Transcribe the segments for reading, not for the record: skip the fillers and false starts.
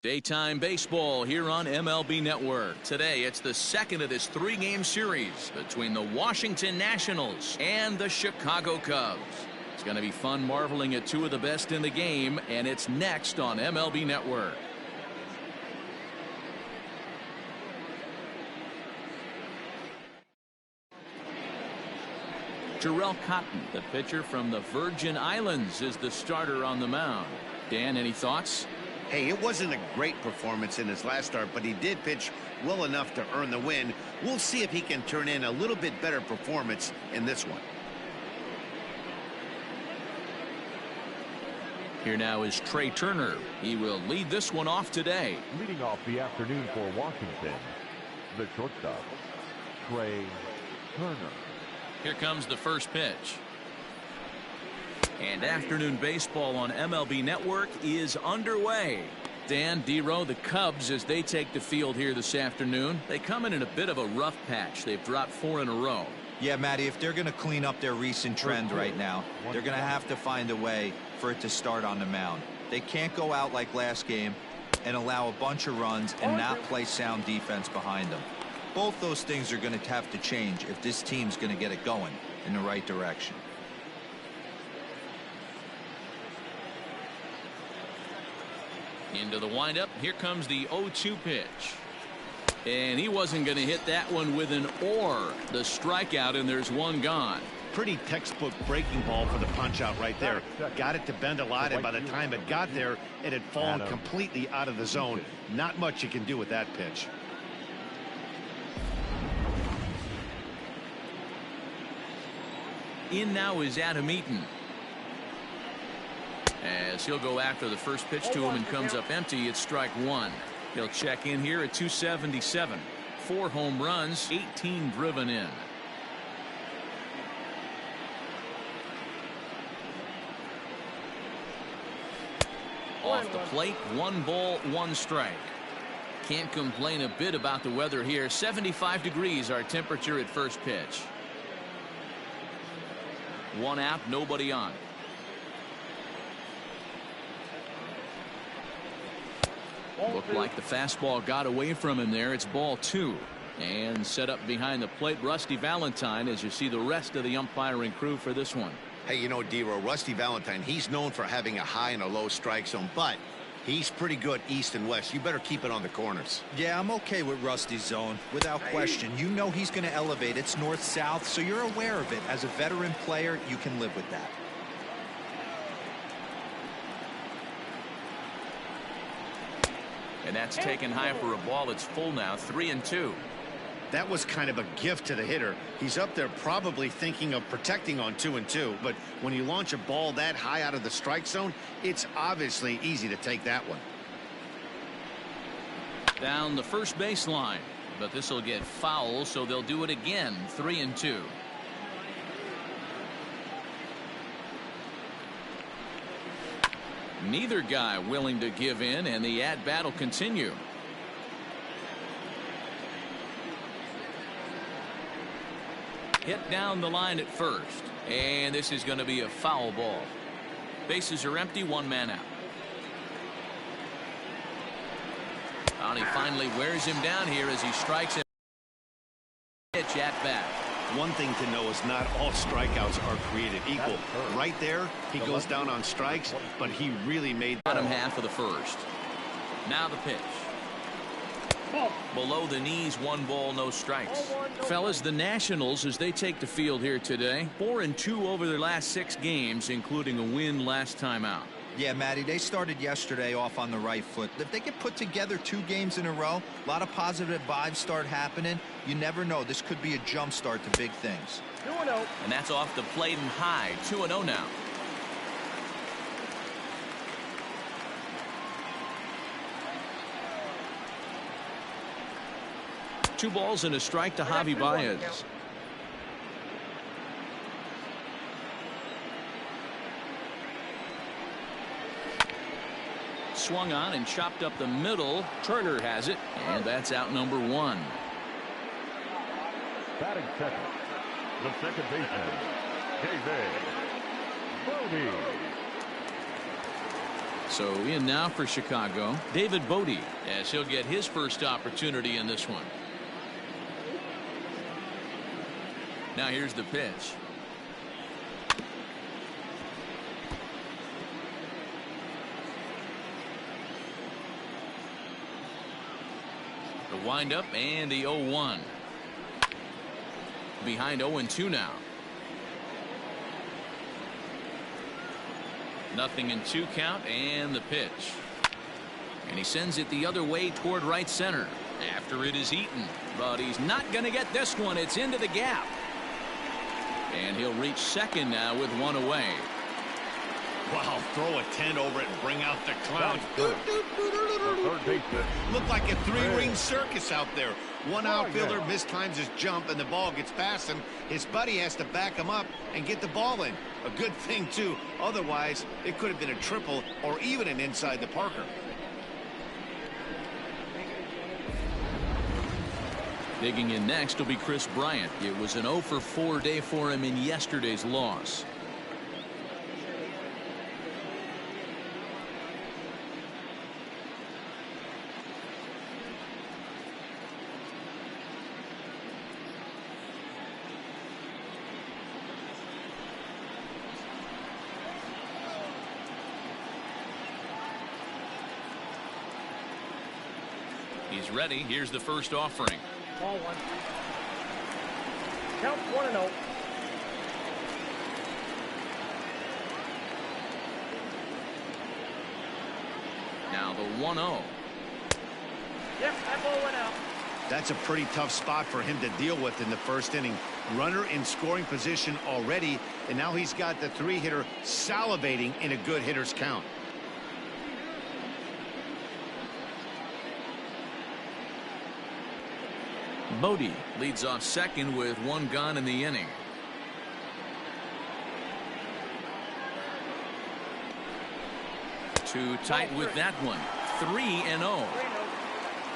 Daytime baseball here on MLB Network. Today, it's the second of this three-game series between the Washington Nationals and the Chicago Cubs. It's going to be fun marveling at two of the best in the game, and it's next on MLB Network. Jarrell Cotton, the pitcher from the Virgin Islands, is the starter on the mound. Dan, any thoughts? Hey, it wasn't a great performance in his last start, but he did pitch well enough to earn the win. We'll see if he can turn in a little bit better performance in this one. Here now is Trey Turner. He will lead this one off today. Leading off the afternoon for Washington, the shortstop, Trey Turner. Here comes the first pitch. And afternoon baseball on MLB Network is underway. Dan, D-Row, the Cubs, as they take the field here this afternoon, they come in a bit of a rough patch. They've dropped 4 in a row. Yeah, Matty, if they're going to clean up their recent trend right now, they're going to have to find a way for it to start on the mound. They can't go out like last game and allow a bunch of runs and not play sound defense behind them. Both those things are going to have to change if this team's going to get it going in the right direction. Into the windup. Here comes the 0-2 pitch. And he wasn't going to hit that one with an or. The strikeout, and there's one gone. Pretty textbook breaking ball for the punch out right there. Got it to bend a lot, and by the time it got there, it had fallen completely out of the zone. Not much you can do with that pitch. In now is Adam Eaton, as he'll go after the first pitch to him and comes up empty. It's strike one. He'll check in here at 277. 4 home runs, 18 driven in. Off the plate, 1 ball, 1 strike. Can't complain a bit about the weather here. 75 degrees our temperature at first pitch. 1 out, nobody on. Looked like the fastball got away from him there. It's ball 2. And set up behind the plate, Rusty Valentine, as you see the rest of the umpiring crew for this one. Hey, you know, D-Row, Rusty Valentine, he's known for having a high and a low strike zone, but he's pretty good east and west. You better keep it on the corners. Yeah, I'm okay with Rusty's zone, without question. You know he's going to elevate. It's north-south, so you're aware of it. As a veteran player, you can live with that. And that's taken high for a ball. It's full now, 3-2. That was kind of a gift to the hitter. He's up there probably thinking of protecting on 2-2, but when you launch a ball that high out of the strike zone, it's obviously easy to take that one. Down the first baseline, but this will get foul, so they'll do it again. 3-2. Neither guy willing to give in, and the at-bat will continue. Hit down the line at first, and this is going to be a foul ball. Bases are empty, 1 man out. And he finally wears him down here as he strikes him. Pitch at bat. One thing to know is not all strikeouts are created equal. Right there, he goes down on strikes, but he really made bottom half of the first. Now the pitch. Below the knees, 1 ball, no strikes. Fellas, the Nationals, as they take the field here today, 4-2 over their last 6 games, including a win last time out. Yeah, Matty, they started yesterday off on the right foot. If they could put together 2 games in a row, a lot of positive vibes start happening. You never know. This could be a jump start to big things. 2-0. And that's off the plate and high. 2-0 now. Two balls and a strike to Javi Baez. Swung on and chopped up the middle. Turner has it, and that's out number 1. Batting second, the second baseman, David Brody. So in now for Chicago, David Bodie, as he'll get his first opportunity in this one. Now here's the pitch. The windup and the 0-1. Behind 0-2 now. Nothing in 2 count and the pitch. And he sends it the other way toward right center after it is eaten. But he's not going to get this one. It's into the gap. And he'll reach second now with 1 away. Wow, throw a tent over it and bring out the clown. Looked like a 3-ring circus out there. One outfielder mistimes his jump and the ball gets past him. His buddy has to back him up and get the ball in. A good thing, too. Otherwise, it could have been a triple or even an inside the Parker. Digging in next will be Chris Bryant. It was an 0-for-4 day for him in yesterday's loss. He's ready. Here's the first offering. Ball 1. Count 1-0. Now the 1-0. Yep, that ball went out. That's a pretty tough spot for him to deal with in the first inning. Runner in scoring position already, and now he's got the 3-hitter salivating in a good hitter's count. Bodie leads off second with 1 gone in the inning. Too tight with that one. 3-0.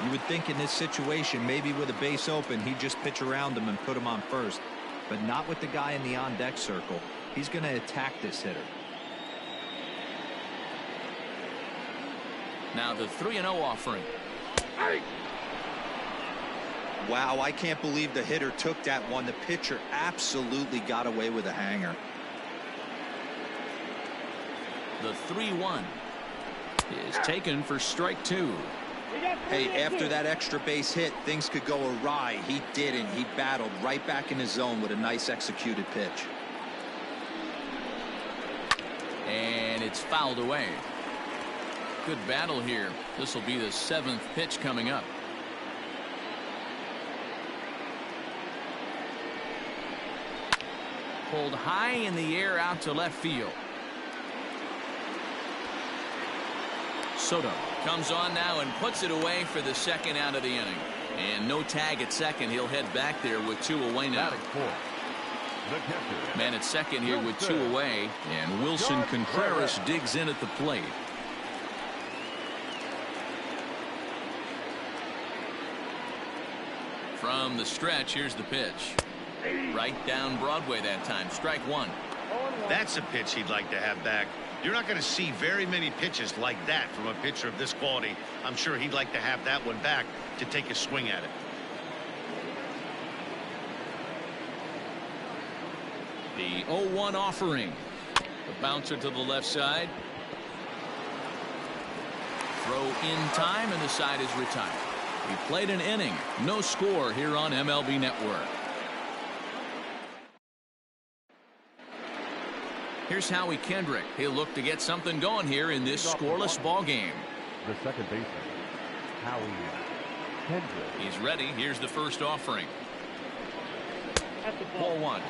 You would think in this situation, maybe with a base open, he'd just pitch around him and put him on first. But not with the guy in the on-deck circle. He's going to attack this hitter. Now the 3-0 offering. Wow, I can't believe the hitter took that one. The pitcher absolutely got away with a hanger. The 3-1 is taken for strike 2. Hey, after that extra base hit, things could go awry. He didn't. He battled right back in his zone with a nice executed pitch. And it's fouled away. Good battle here. This will be the 7th pitch coming up. Pulled high in the air out to left field. Soto comes on now and puts it away for the second out of the inning. And no tag at second. He'll head back there with 2 away now. Man at second here with 2 away. And Wilson Contreras digs in at the plate. From the stretch, here's the pitch. Right down Broadway that time. Strike 1. That's a pitch he'd like to have back. You're not going to see very many pitches like that from a pitcher of this quality. I'm sure he'd like to have that one back to take a swing at it. The 0-1 offering. The bouncer to the left side. Throw in time, and the side is retired. He played an inning. No score here on MLB Network. Here's Howie Kendrick. He'll look to get something going here in this scoreless ball game. The second baseman, Howie Kendrick. He's ready. Here's the first offering. At the Ball ball. 1.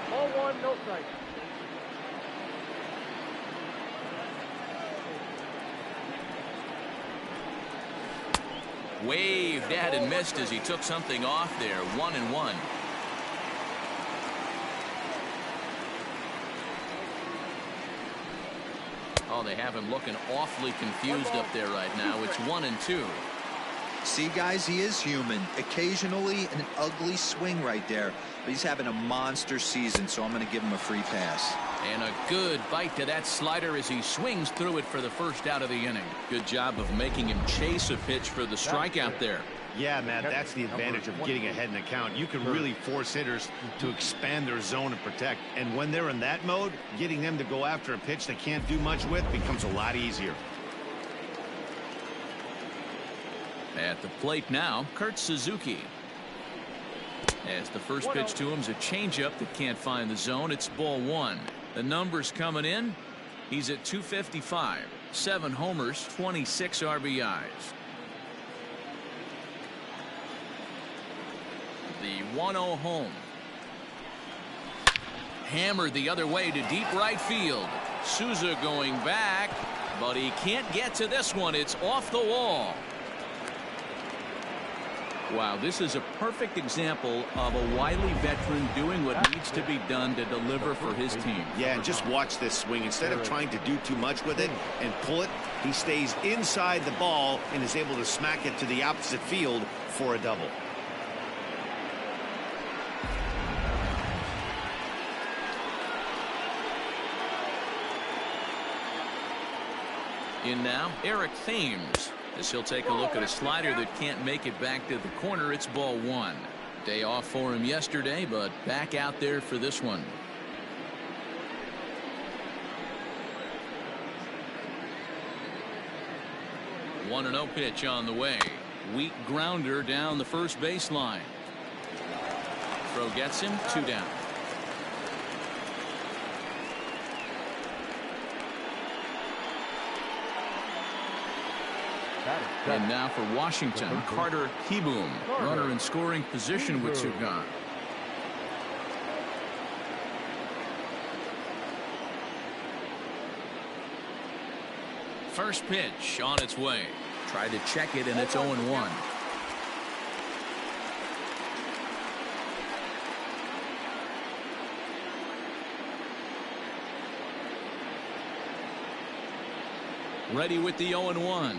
Ball 1, no strike. Waved at and missed as he took something off there. 1-1. Oh, they have him looking awfully confused up there right now. It's 1-2. See, guys, he is human. Occasionally an ugly swing right there, but he's having a monster season, so I'm going to give him a free pass. And a good bite to that slider as he swings through it for the first out of the inning. Good job of making him chase a pitch for the strikeout there. Yeah, Matt, that's the advantage of getting ahead in the count. You can really force hitters to expand their zone and protect. And when they're in that mode, getting them to go after a pitch they can't do much with becomes a lot easier. At the plate now, Kurt Suzuki. As the first pitch to him is a changeup that can't find the zone. It's ball one. The numbers coming in. He's at 255. 7 homers, 26 RBIs. The 1-0 home. Hammered the other way to deep right field. Souza going back, but he can't get to this one. It's off the wall. Wow, this is a perfect example of a wily veteran doing what needs to be done to deliver for his team. Yeah, and just watch this swing. Instead of trying to do too much with it and pull it, he stays inside the ball and is able to smack it to the opposite field for a double. In now, Eric Thames. As he'll take a look at a slider that can't make it back to the corner. It's ball one. Day off for him yesterday, but back out there for this one. One 1-0 pitch on the way. Weak grounder down the first baseline. Throw gets him, 2 down. And now for Washington, Carter Kieboom, runner in scoring position with 2 gone. First pitch on its way. Tried to check it, and it's 0-1. Ready with the 0-1.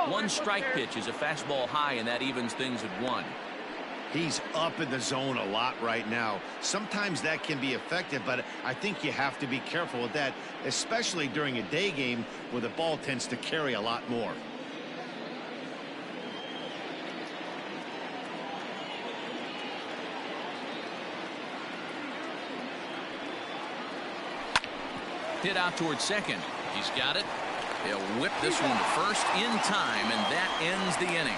One strike pitch is a fastball high, and that evens things at 1. He's up in the zone a lot right now. Sometimes that can be effective, but I think you have to be careful with that, especially during a day game where the ball tends to carry a lot more. Hit out towards second. He's got it. They'll whip this one to first in time, and that ends the inning.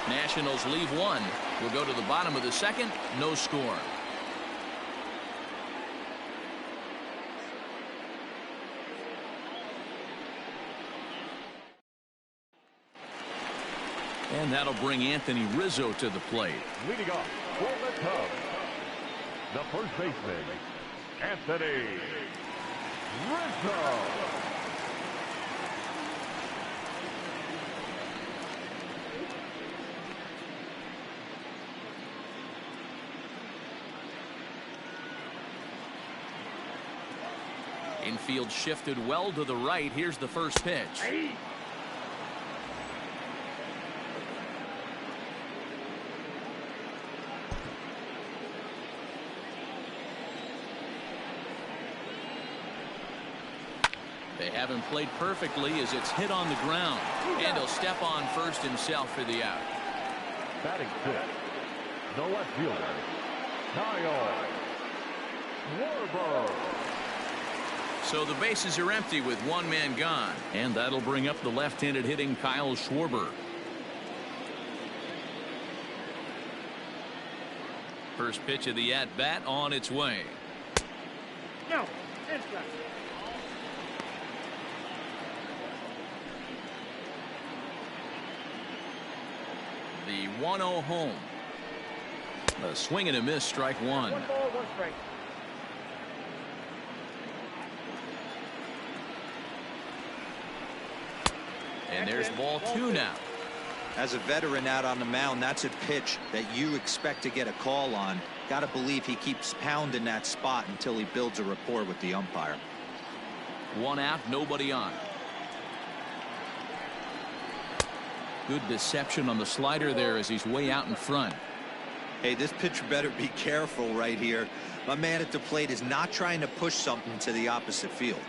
Nationals leave 1. We'll go to the bottom of the second. No score. And that'll bring Anthony Rizzo to the plate. Leading off for the Cubs, the first baseman, Anthony Rizzo. Infield shifted well to the right. Here's the first pitch. They haven't played perfectly as it's hit on the ground. And he'll step on first himself for the out. Batting 6th, the left fielder, Kyle Schwarber. So the bases are empty with 1 man gone. And that'll bring up the left-handed hitting Kyle Schwarber. First pitch of the at-bat on its way. No, inside. The 1-0 home. A swing and a miss, strike 1. 1 ball, 1 strike. And there's ball 2 now. As a veteran out on the mound, that's a pitch that you expect to get a call on. Got to believe he keeps pounding that spot until he builds a rapport with the umpire. 1 out, nobody on. Good deception on the slider there as he's way out in front. Hey, this pitcher better be careful right here. My man at the plate is not trying to push something to the opposite field.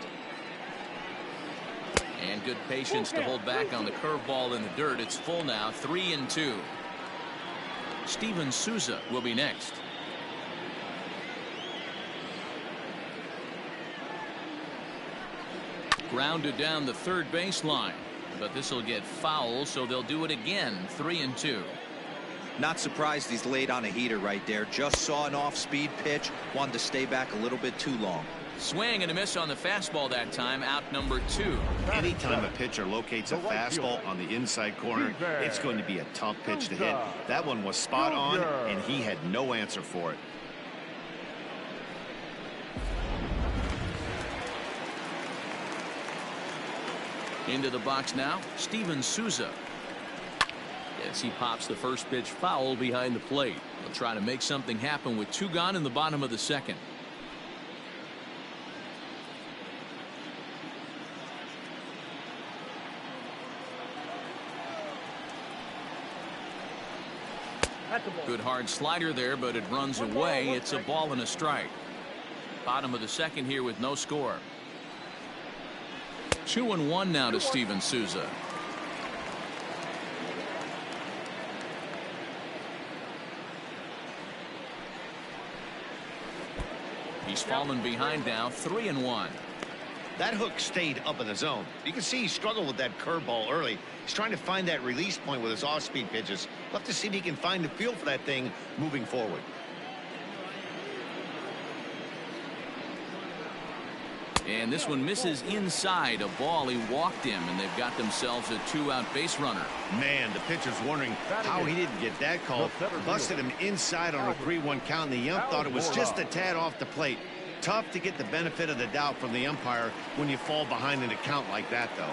And good patience to hold back on the curveball in the dirt. It's full now, 3-2. Steven Souza will be next. Grounded down the third baseline, but this will get foul, so they'll do it again. 3-2. Not surprised he's laid on a heater right there. Just saw an off-speed pitch, wanted to stay back a little bit too long. Swing and a miss on the fastball that time. Out number 2. Anytime a pitcher locates a fastball on the inside corner, it's going to be a tough pitch to hit. That one was spot on, and he had no answer for it. Into the box now, Steven Souza. As he pops the first pitch foul behind the plate. He'll try to make something happen with 2 gone in the bottom of the second. Good hard slider there, but it runs away. It's a ball and a strike. Bottom of the second here with no score. 2-1 now to Steven Souza. He's fallen behind now, 3-1. That hook stayed up in the zone. You can see he struggled with that curveball early. He's trying to find that release point with his off-speed pitches. We'll have to see if he can find the feel for that thing moving forward. And this one misses inside. A ball. He walked him, and they've got themselves a 2-out base runner. Man, the pitcher's wondering how he didn't get that call. Busted him inside on a 3-1 count, and the ump thought it was just a tad off the plate. Tough to get the benefit of the doubt from the umpire when you fall behind in a count like that, though.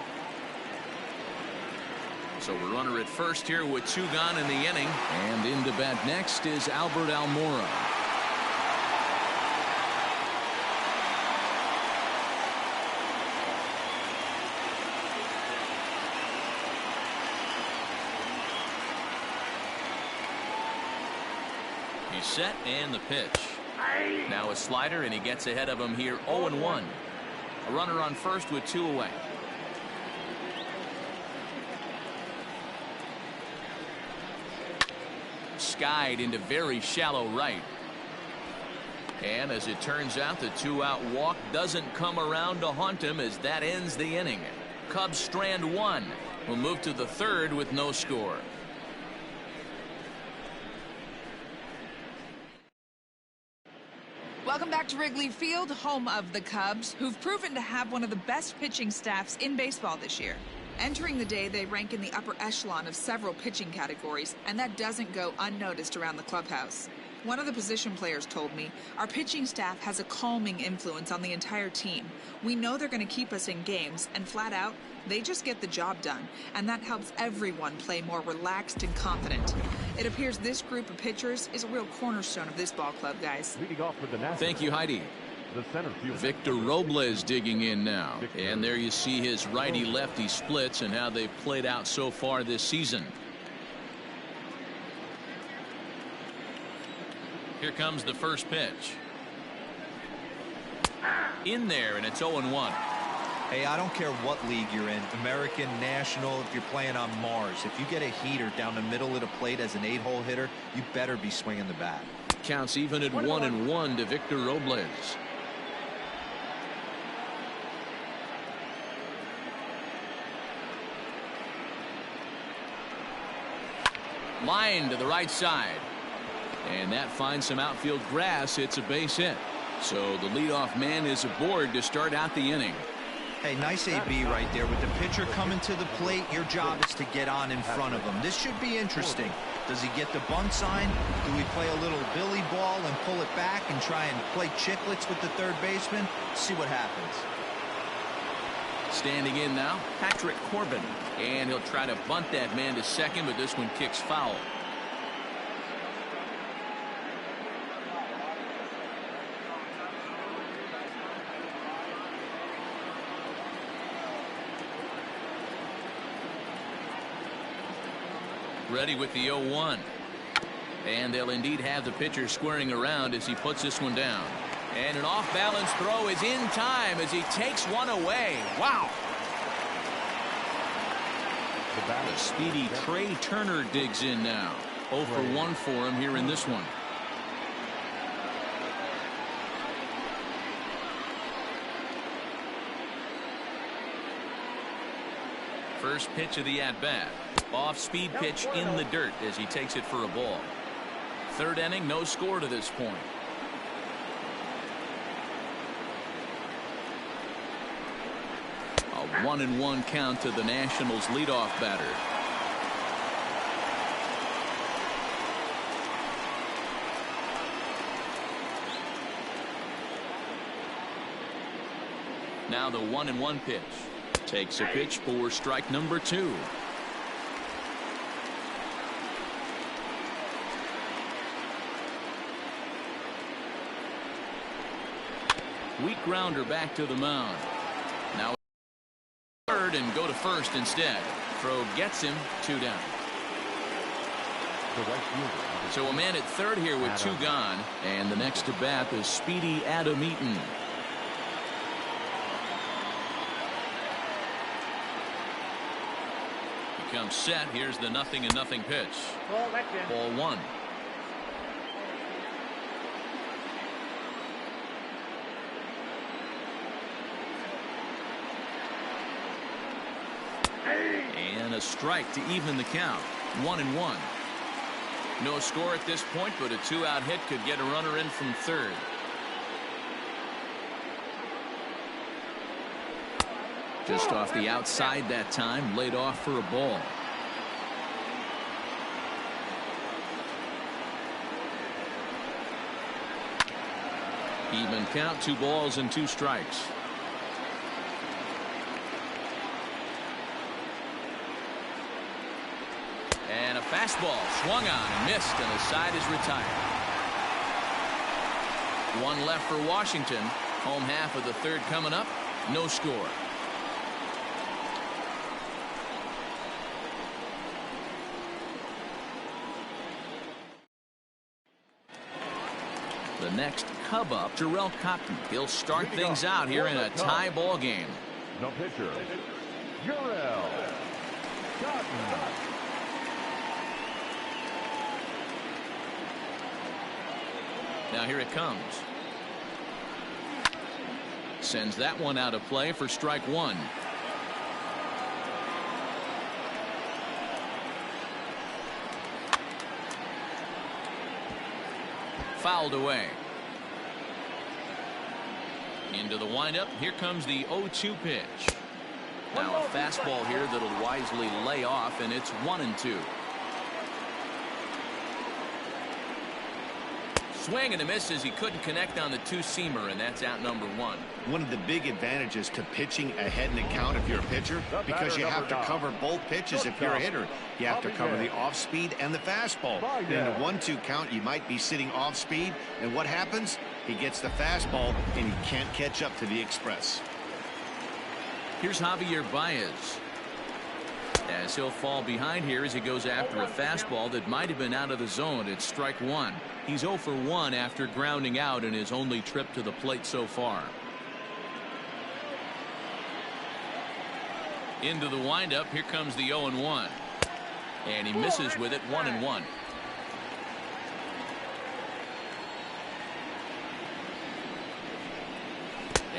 So a runner at first here with 2 gone in the inning. And into bat next is Albert Almora. He's set and the pitch. Now a slider, and he gets ahead of him here. 0-1. A runner on first with 2 away. Skied into very shallow right. And as it turns out, the 2-out walk doesn't come around to haunt him as that ends the inning. Cubs strand 1. We'll move to the third with no score. Welcome back to Wrigley Field, home of the Cubs, who've proven to have one of the best pitching staffs in baseball this year. Entering the day, they rank in the upper echelon of several pitching categories, and that doesn't go unnoticed around the clubhouse. One of the position players told me, our pitching staff has a calming influence on the entire team. We know they're going to keep us in games, and flat out, they just get the job done, and that helps everyone play more relaxed and confident. It appears this group of pitchers is a real cornerstone of this ball club, guys. Thank you, Heidi. Victor Robles digging in now. And there you see his righty-lefty splits and how they've played out so far this season. Here comes the first pitch. In there, and it's 0-1. Hey, I don't care what league you're in, American, National, if you're playing on Mars. If you get a heater down the middle of the plate as an 8-hole hitter, you better be swinging the bat. Counts even at 1-1 to Victor Robles. Line to the right side. And that finds some outfield grass. It's a base hit. So the leadoff man is aboard to start out the inning. Hey, nice AB right there. With the pitcher coming to the plate, your job is to get on in front of him. This should be interesting. Does he get the bunt sign? Do we play a little billy ball and pull it back and try and play chicklets with the third baseman? See what happens. Standing in now, Patrick Corbin. And he'll try to bunt that man to second, but this one kicks foul. Ready with the 0-1. And they'll indeed have the pitcher squaring around as he puts this one down. And an off-balance throw is in time as he takes one away. Wow. The speedy Trey Turner digs in now. 0 for 1 for him here in this one. First pitch of the at-bat. Off-speed pitch in the dirt as he takes it for a ball. Third inning, no score to this point. A 1-1 count to the Nationals' leadoff batter. Now the 1-1 pitch. Takes a pitch for strike number 2. Weak grounder back to the mound. Now third and go to first instead. Throw gets him 2 down. So a man at third here with 2 gone. And the next to bat is speedy Adam Eaton. Comes set. Here's the 0-0 pitch. Ball 1. And a strike to even the count. 1-1. No score at this point, but a 2-out hit could get a runner in from third. Just off the outside that time, laid off for a ball. Even count, 2 balls and 2 strikes. And a fastball swung on and missed, and the side is retired. 1 left for Washington. Home half of the third coming up. No score. The next Cub up, Jarrell Cotton. He'll start things out here in a tie ball game. The pitcher, Jarrell Cotton. Now here it comes. Sends that one out of play for strike 1. Fouled away. Into the windup. Here comes the 0-2 pitch. Now a fastball here that'll wisely lay off, and it's 1-2. Swing and a miss as he couldn't connect on the 2-seamer, and that's out number 1. One of the big advantages to pitching ahead in the count if you're a pitcher, because you have to cover both pitches if you're a hitter. You have to cover the off speed and the fastball. In a 1-2 count, you might be sitting off speed, and what happens? He gets the fastball, and he can't catch up to the express. Here's Javier Baez. As he'll fall behind here as he goes after a fastball that might have been out of the zone. It's strike 1. He's 0 for 1 after grounding out in his only trip to the plate so far. Into the windup. Here comes the 0-1. And he misses with it. 1-1.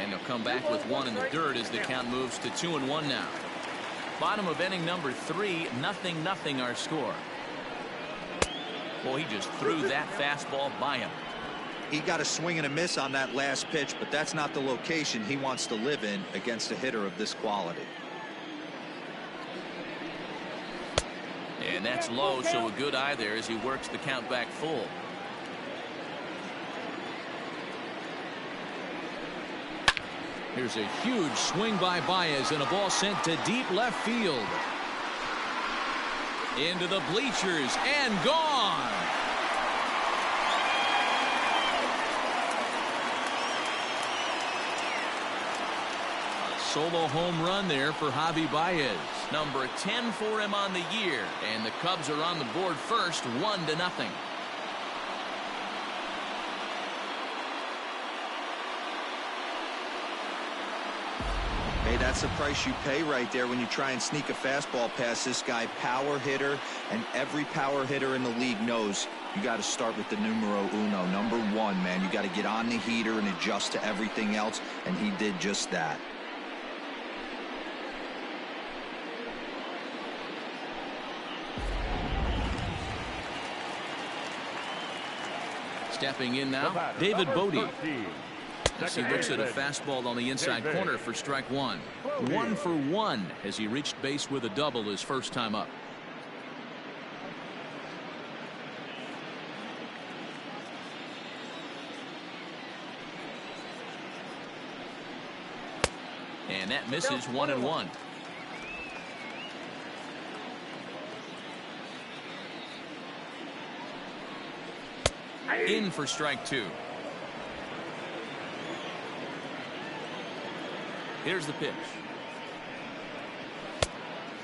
And he'll come back with 1 in the dirt as the count moves to 2-1 now. Bottom of inning number 3, 0-0 our score. Well, he just threw that fastball by him. He got a swing and a miss on that last pitch, but that's not the location he wants to live in against a hitter of this quality. And that's low, so a good eye there as he works the count back full. Here's a huge swing by Baez and a ball sent to deep left field. Into the bleachers and gone. A solo home run there for Javi Baez. Number 10 for him on the year. And the Cubs are on the board first, 1-0. Hey, that's the price you pay right there when you try and sneak a fastball past this guy. Power hitter, and every power hitter in the league knows you got to start with the numero uno, number 1, man. You got to get on the heater and adjust to everything else, and he did just that. Stepping in now, David Bodie. As he looks at a fastball on the inside corner for strike 1. 1 for 1 as he reached base with a double his first time up. And that misses 1-1. In for strike 2. Here's the pitch.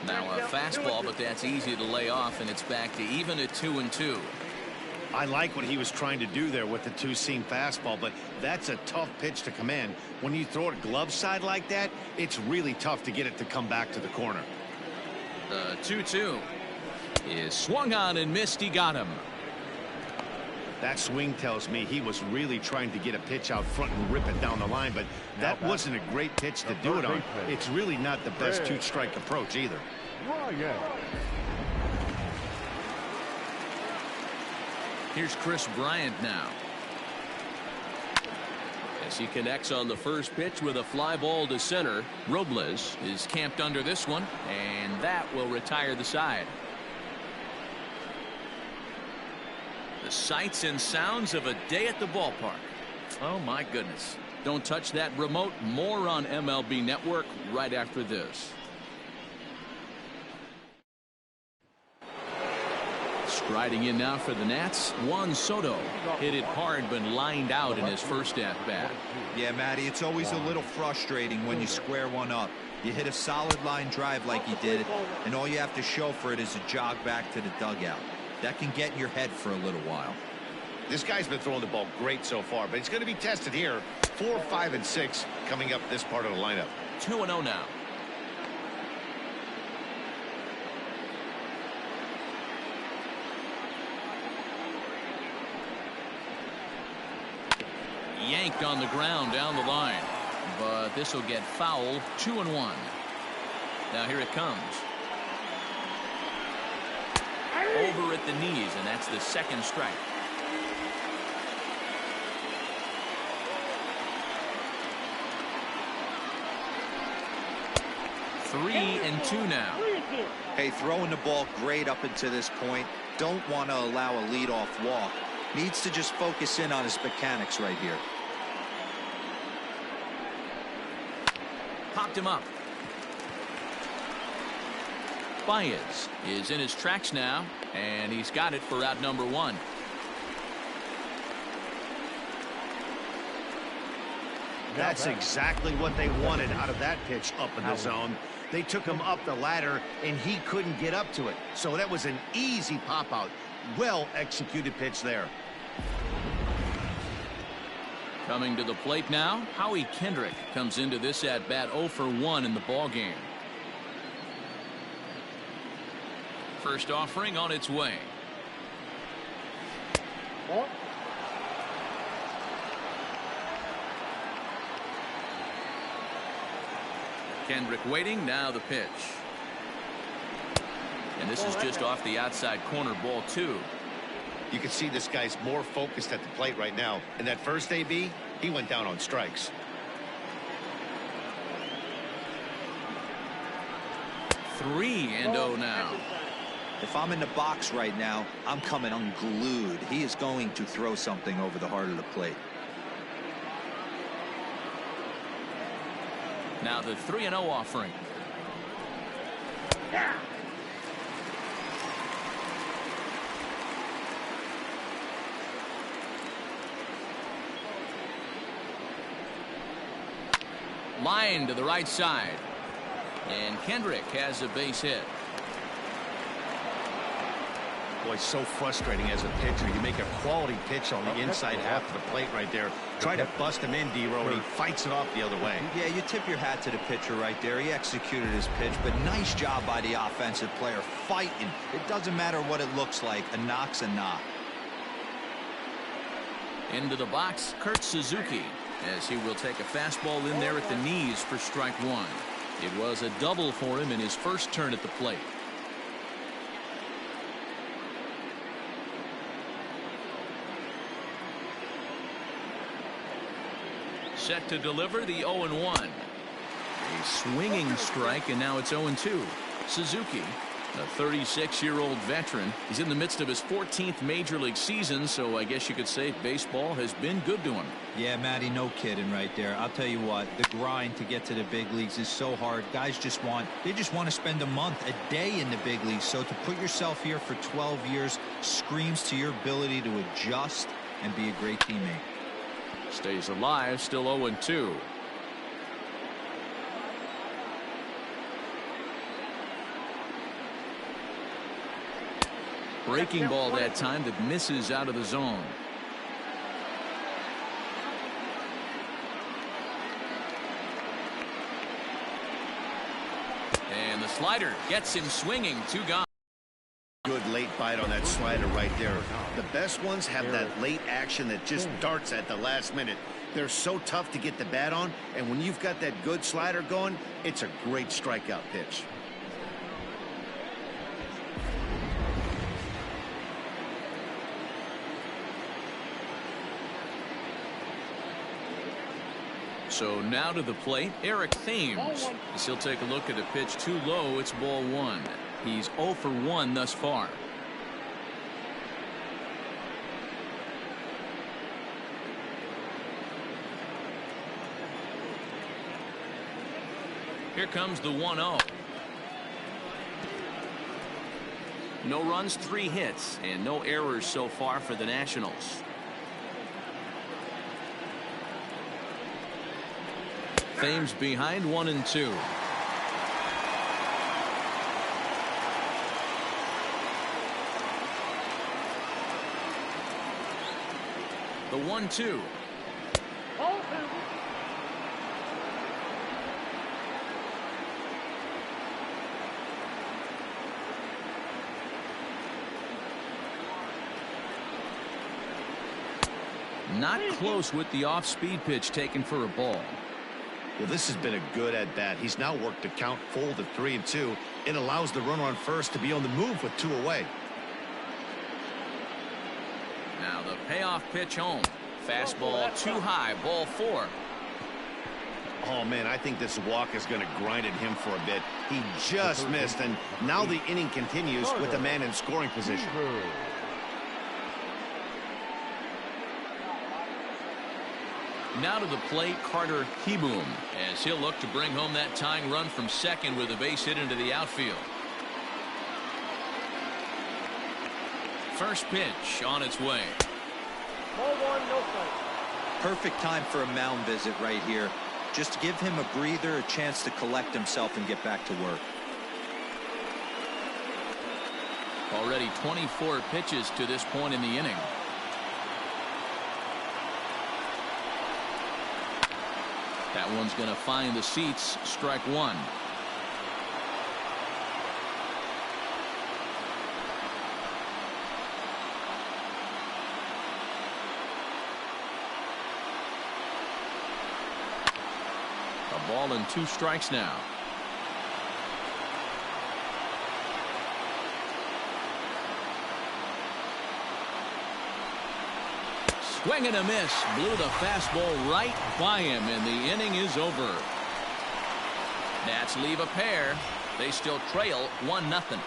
Now a fastball, but that's easy to lay off, and it's back to even at 2-2. I like what he was trying to do there with the two-seam fastball, but that's a tough pitch to command. When you throw it glove side like that, it's really tough to get it to come back to the corner. The 2-2 is swung on and missed. He got him. That swing tells me he was really trying to get a pitch out front and rip it down the line, but that wasn't a great pitch to do it on. It's really not the best two-strike approach either. Here's Chris Bryant now. As he connects on the first pitch with a fly ball to center, Robles is camped under this one, and that will retire the side. The sights and sounds of a day at the ballpark. Oh my goodness. Don't touch that remote. More on MLB Network right after this. Striding in now for the Nats, Juan Soto. Hit it hard but lined out in his first at-bat. Yeah, Matty, it's always a little frustrating when you square one up. You hit a solid line drive like he did, and all you have to show for it is a jog back to the dugout. That can get in your head for a little while. This guy's been throwing the ball great so far, but he's going to be tested here. 4, 5, and 6 coming up this part of the lineup. 2-0 now. Yanked on the ground down the line, but this will get foul. 2-1. Now here it comes. Over at the knees, and that's the second strike. Three and two now. Hey, throwing the ball great up until this point. Don't want to allow a leadoff walk. Needs to just focus in on his mechanics right here. Popped him up. Baez is in his tracks now, and he's got it for out number 1. That's exactly what they wanted out of that pitch up in the zone. They took him up the ladder, and he couldn't get up to it. So that was an easy pop-out. Well-executed pitch there. Coming to the plate now, Howie Kendrick comes into this at-bat 0 for 1 in the ballgame. First offering on its way. Kendrick waiting, now the pitch. And this is just off the outside corner, ball 2. You can see this guy's more focused at the plate right now. In that first AB, he went down on strikes. 3-0 now. If I'm in the box right now, I'm coming unglued. He is going to throw something over the heart of the plate. Now the 3-0 offering. Line to the right side. And Kendrick has a base hit. Boy, so frustrating as a pitcher. You make a quality pitch on the inside half of the plate right there. Try to bust him in, D-Row, and he fights it off the other way. Yeah, you tip your hat to the pitcher right there. He executed his pitch, but nice job by the offensive player fighting. It doesn't matter what it looks like. A knock's a knock. Into the box, Kurt Suzuki, as he will take a fastball in there at the knees for strike one. It was a double for him in his first turn at the plate. Set to deliver the 0-1. A swinging strike, and now it's 0-2. Suzuki, a 36-year-old veteran. He's in the midst of his 14th major league season, so I guess you could say baseball has been good to him. Yeah, Matty, no kidding right there. I'll tell you what, the grind to get to the big leagues is so hard. Guys just want to spend a month, a day in the big leagues. So to put yourself here for 12 years screams to your ability to adjust and be a great teammate. Stays alive, still 0-2. Breaking ball that time that misses out of the zone. And the slider gets him swinging. 2 gone. Good late bite on that slider right there. The best ones have that late action that just darts at the last minute. They're so tough to get the bat on, and when you've got that good slider going, it's a great strikeout pitch. So now to the plate, Eric Thames. As he'll take a look at a pitch too low, it's ball 1. He's 0 for 1 thus far. Here comes the 1-0. No runs, 3 hits, and no errors so far for the Nationals. Thames behind 1-2. The 1-2. Not close with the off-speed pitch taken for a ball. Well, this has been a good at-bat. He's now worked the count full to 3-2. It allows the runner on first to be on the move with 2 away. Now the payoff pitch home. Fastball too high, ball 4. Oh, man, I think this walk is going to grind at him for a bit. He just missed, and now the inning continues with the man in scoring position. Now to the plate, Carter Kieboom, as he'll look to bring home that tying run from second with a base hit into the outfield. First pitch on its way. Ball 1, no strike. Perfect time for a mound visit right here. Just to give him a breather, a chance to collect himself and get back to work. Already 24 pitches to this point in the inning. That one's going to find the seats. Strike 1. A ball and 2 strikes now. Swing and a miss. Blew the fastball right by him, and the inning is over. Nats leave a pair. They still trail 1-0.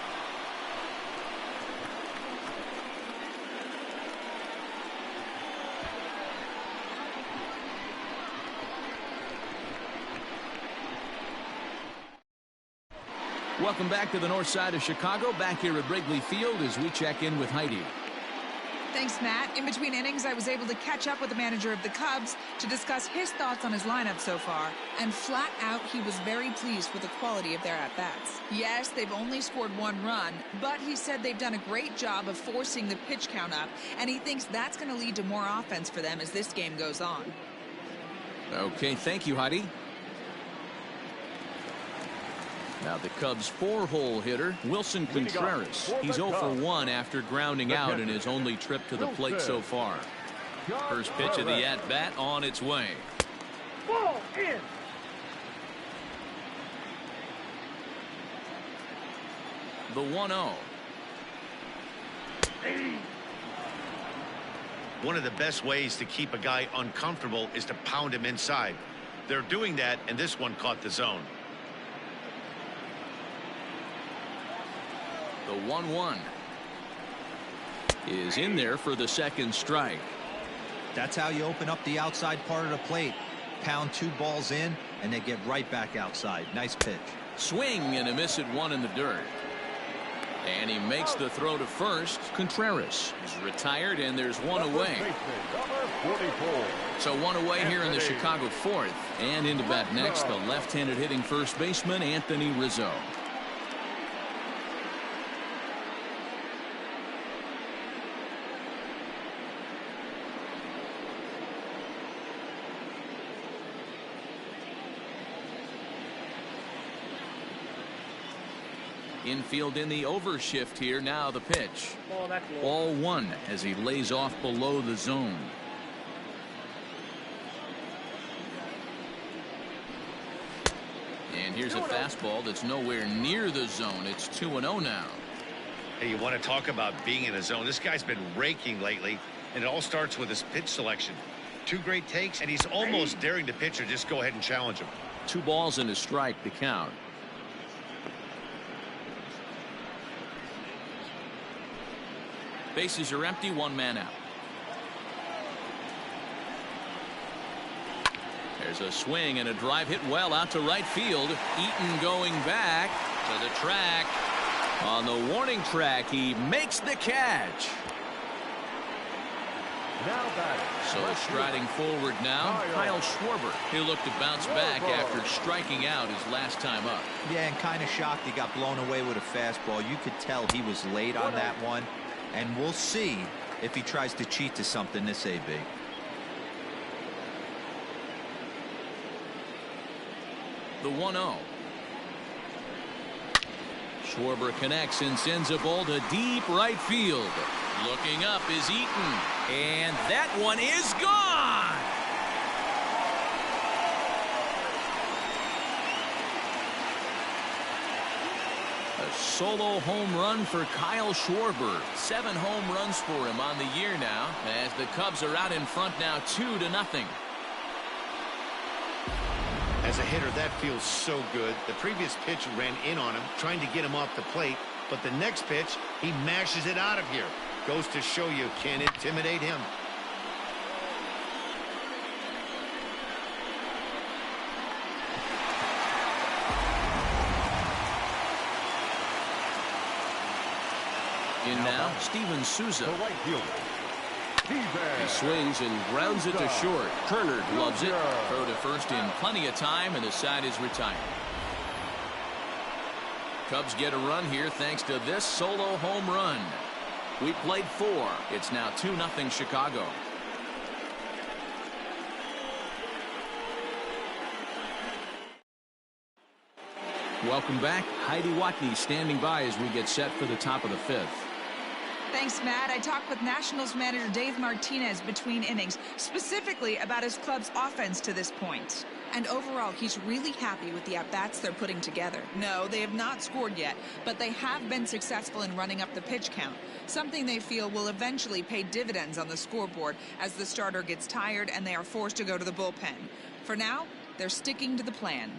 Welcome back to the north side of Chicago. Back here at Wrigley Field as we check in with Heidi. Thanks, Matt. In between innings, I was able to catch up with the manager of the Cubs to discuss his thoughts on his lineup so far. And flat out, he was very pleased with the quality of their at-bats. Yes, they've only scored 1 run, but he said they've done a great job of forcing the pitch count up, and he thinks that's going to lead to more offense for them as this game goes on. Okay, thank you, Heidi. Now the Cubs' 4-hole hitter, Wilson Contreras. He's 0 for 1 after grounding out in his only trip to the plate so far. First pitch of the at-bat on its way. Ball in. The 1-0. One of the best ways to keep a guy uncomfortable is to pound him inside. They're doing that, and this one caught the zone. The 1-1 is in there for the second strike. That's how you open up the outside part of the plate. Pound 2 balls in, and they get right back outside. Nice pitch. Swing and a miss at 1 in the dirt. And he makes the throw to first. Contreras is retired, and there's 1 away. So 1 away here in the Chicago 4th. And into bat next, the left-handed hitting first baseman, Anthony Rizzo. Infield in the overshift here. Now the pitch. Ball 1 as he lays off below the zone. And here's a fastball that's nowhere near the zone. It's 2-0 now. Hey, you want to talk about being in a zone? This guy's been raking lately, and it all starts with his pitch selection. 2 great takes, and he's almost daring the pitcher just go ahead and challenge him. 2 balls and a strike to count. Bases are empty, 1 man out. There's a swing and a drive hit well out to right field. Eaton going back to the track. On the warning track, he makes the catch. So striding forward now, Kyle Schwarber. He'll look to bounce back after striking out his last time up. Yeah, and kind of shocked he got blown away with a fastball. You could tell he was late on that one. And we'll see if he tries to cheat to something this AB. The 1-0. Schwarber connects and sends a ball to deep right field. Looking up is Eaton. And that one is gone. A solo home run for Kyle Schwarber. 7 home runs for him on the year now, as the Cubs are out in front now 2-0. As a hitter, that feels so good. The previous pitch ran in on him, trying to get him off the plate. But the next pitch, he mashes it out of here. Goes to show you can't intimidate him. In now, Steven Souza. He swings and grounds it to short. Turner loves it. Throw to first in plenty of time, and the side is retired. Cubs get a run here thanks to this solo home run. We played 4. It's now 2-0 Chicago. Welcome back. Heidi Watney standing by as we get set for the top of the 5th. Thanks, Matt. I talked with Nationals manager Dave Martinez between innings, specifically about his club's offense to this point. And overall, he's really happy with the at-bats they're putting together. No, they have not scored yet, but they have been successful in running up the pitch count, something they feel will eventually pay dividends on the scoreboard as the starter gets tired and they are forced to go to the bullpen. For now, they're sticking to the plan.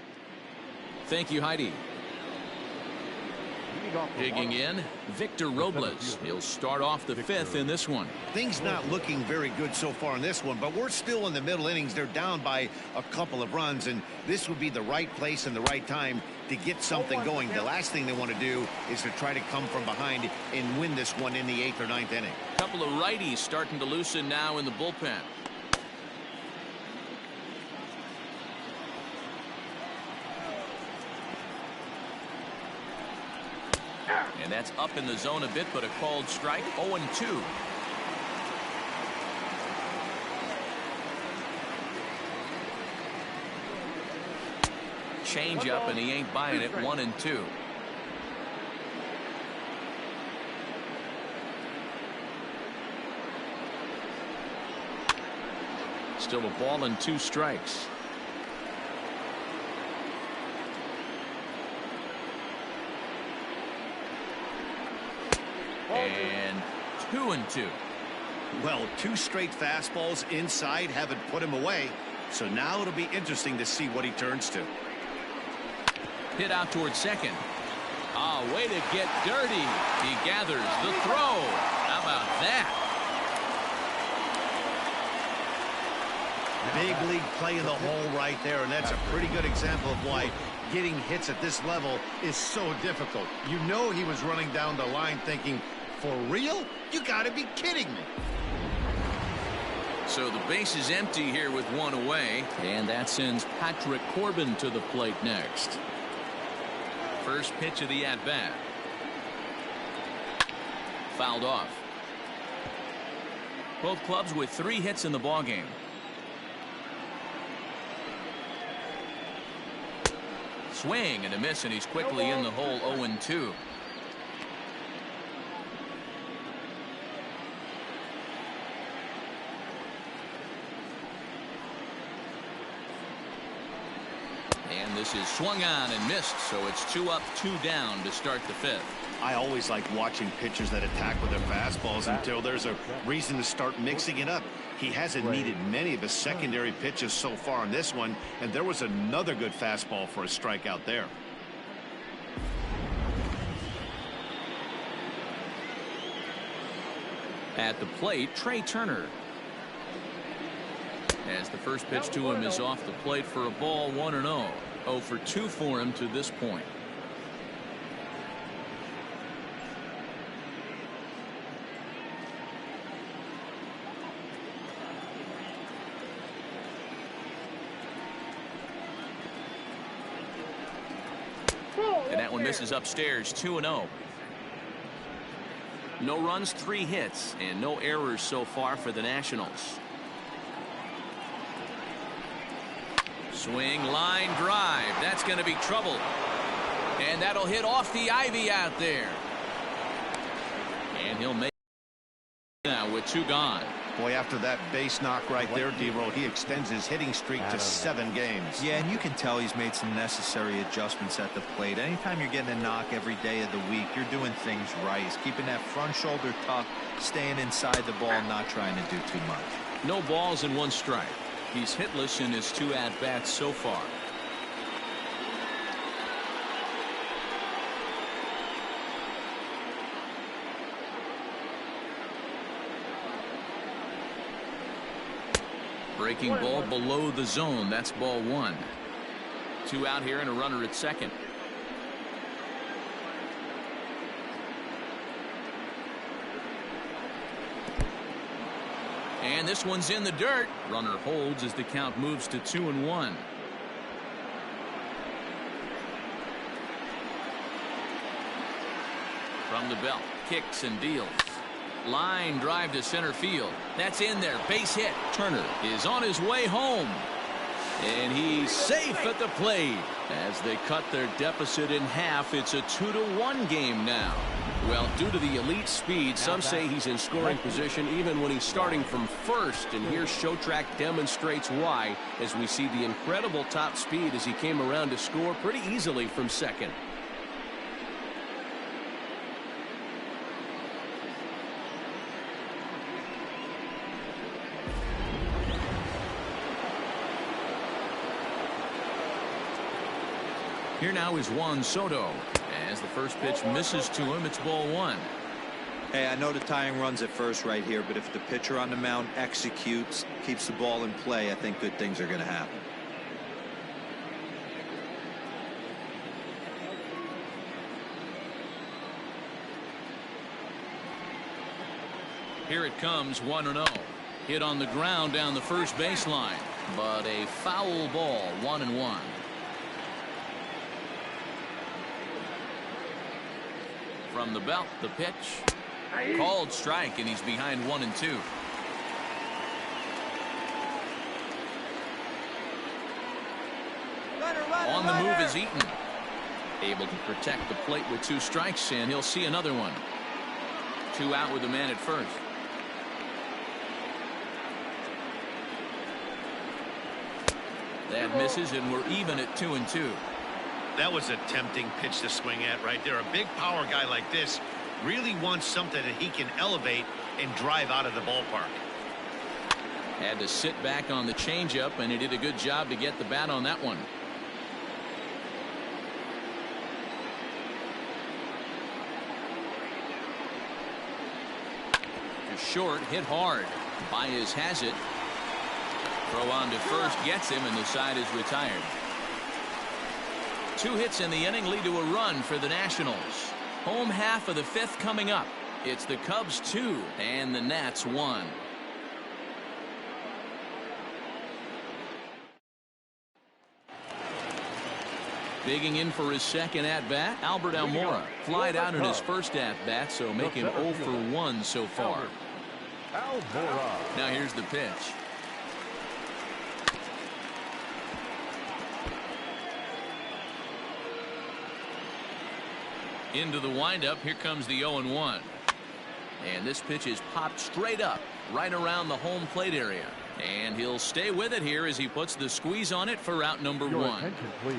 Thank you, Heidi. Digging in, Victor Robles. He'll start off the fifth in this one. Things not looking very good so far in this one, but we're still in the middle innings. They're down by a couple of runs, and this would be the right place and the right time to get something going. The last thing they want to do is to try to come from behind and win this one in the 8th or 9th inning. A couple of righties starting to loosen now in the bullpen. And that's up in the zone a bit, but a called strike. 0-2. Change up, and he ain't buying it. 1-2. Still a ball and 2 strikes. And 2-2. Well, 2 straight fastballs inside haven't put him away. So now it'll be interesting to see what he turns to. Hit out towards second. Oh, way to get dirty. He gathers the throw. How about that? Big league play in the hole right there, and that's a pretty good example of why getting hits at this level is so difficult. You know he was running down the line thinking, for real? You got to be kidding me. So the base is empty here with 1 away, and that sends Patrick Corbin to the plate next. First pitch of the at-bat. Fouled off. Both clubs with 3 hits in the ballgame. Swing and a miss, and he's quickly in the hole. 0-2. And this is swung on and missed, so it's 2 up, 2 down to start the 5th. I always like watching pitchers that attack with their fastballs until there's a reason to start mixing it up. He hasn't needed many of his secondary pitches so far in this one, and there was another good fastball for a strikeout there. At the plate, Trey Turner. As the first pitch to him is off the plate for a ball. 1-0. 0 for 2 for him to this point. And that one misses upstairs. 2-0. No runs, 3 hits, and no errors so far for the Nationals. Swing, line drive. That's going to be trouble. And that'll hit off the ivy out there. And he'll make it now with 2 gone. Boy, after that base knock right there, D-Roll, he extends his hitting streak to 7 games. Yeah, and you can tell he's made some necessary adjustments at the plate. Anytime you're getting a knock every day of the week, you're doing things right. He's keeping that front shoulder tucked, staying inside the ball, not trying to do too much. No balls and 1 strike. He's hitless in his 2 at-bats so far. Breaking ball below the zone. That's ball 1. 2 out here and a runner at second. And this one's in the dirt. Runner holds as the count moves to 2-1. From the belt, kicks and deals. Line drive to center field. That's in there. Base hit. Turner is on his way home. And he's safe at the plate. As they cut their deficit in half, it's a 2-1 game now. Well, due to the elite speed, some say he's in scoring position even when he's starting from first. And here Showtrack demonstrates why, as we see the incredible top speed as he came around to score pretty easily from second. Here now is Juan Soto. As the first pitch misses to him, it's ball one. Hey, I know the tying run's at first right here, but if the pitcher on the mound executes, keeps the ball in play, I think good things are going to happen. Here it comes, 1-0. Hit on the ground down the first baseline, but a foul ball, 1-1. From the belt, the pitch. Called strike, and he's behind 1-2. On the move is Eaton. Able to protect the plate with 2 strikes, and he'll see another one. 2 out with the man at first. That misses, and we're even at 2-2. That was a tempting pitch to swing at right there. A big power guy like this really wants something that he can elevate and drive out of the ballpark. Had to sit back on the changeup, and he did a good job to get the bat on that one. To short, hit hard. Baez has it. Throw on to first gets him, and the side is retired. 2 hits in the inning lead to a run for the Nationals. Home half of the 5th coming up. It's the Cubs 2 and the Nats 1. Digging in for his second at-bat, Albert Almora. Flied out in his first at-bat, so make him 0 for 1 so far. Now here's the pitch. Into the windup. Here comes the 0-1. And this pitch is popped straight up right around the home plate area. And he'll stay with it here as he puts the squeeze on it for out number 1.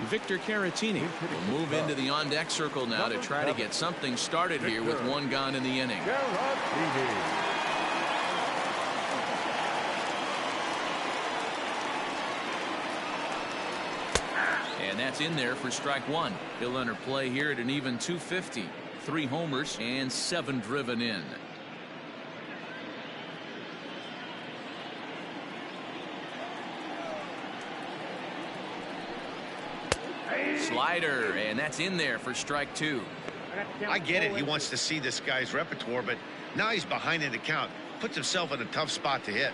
Victor Caratini will move into the on-deck circle now to try to get something started here with 1 gone in the inning. And that's in there for strike 1. He'll enter play here at an even 250. 3 homers and 7 driven in. Slider, and that's in there for strike 2. I get it. He wants to see this guy's repertoire, but now he's behind in the count. Puts himself in a tough spot to hit.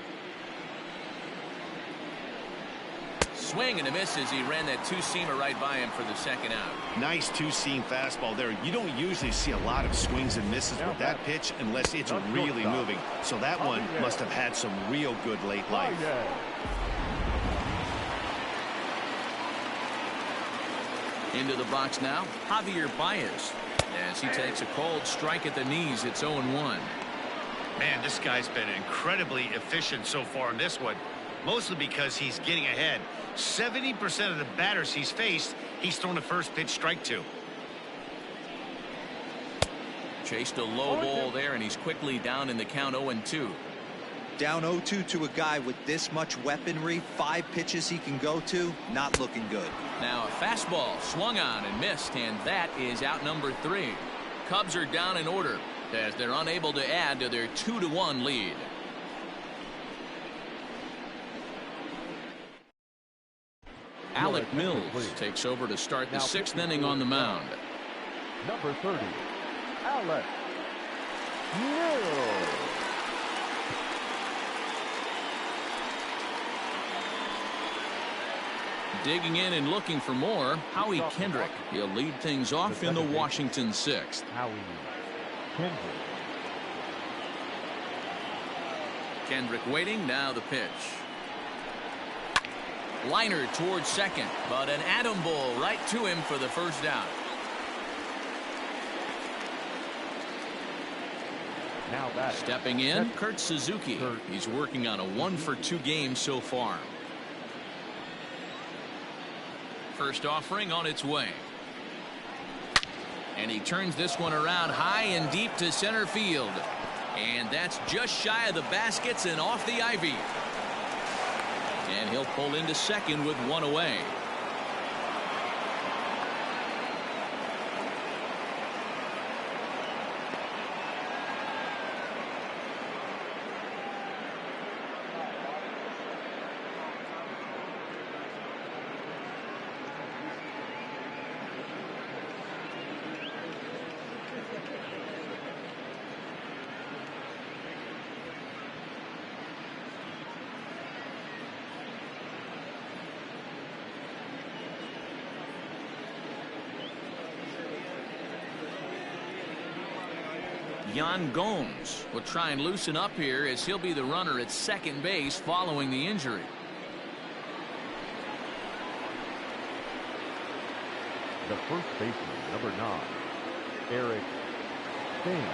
Swing and a miss as he ran that 2-seamer right by him for the second out. Nice 2-seam fastball there. You don't usually see a lot of swings and misses with that pitch unless it's really moving. So that one must have had some real good late life. Into the box now, Javier Baez. As he takes a cold strike at the knees, it's 0-1. Man, this guy's been incredibly efficient so far in this one. Mostly because he's getting ahead. 70% of the batters he's faced, he's thrown a first pitch strike to. Chased a low ball there, and he's quickly down in the count 0-2. Down 0-2 to a guy with this much weaponry, 5 pitches he can go to, not looking good. Now a fastball swung on and missed, and that is out number 3. Cubs are down in order as they're unable to add to their 2-1 lead. Alec Mills takes over to start the 6th inning on the mound. Number 30, Alec Mills. Digging in and looking for more, Howie Kendrick. He'll lead things off in the Washington 6th. Howie Kendrick. Kendrick waiting, now the pitch. Liner towards second, but an atom ball right to him for the first out. Now back. Stepping in, Kurt Suzuki. He's working on a 1-for-2 game so far. First offering on its way. And he turns this one around high and deep to center field. And that's just shy of the baskets and off the ivy. And he'll pull into second with 1 away. Yan Gomes will try and loosen up here as he'll be the runner at second base following the injury. The first baseman, number 9, Eric Thames.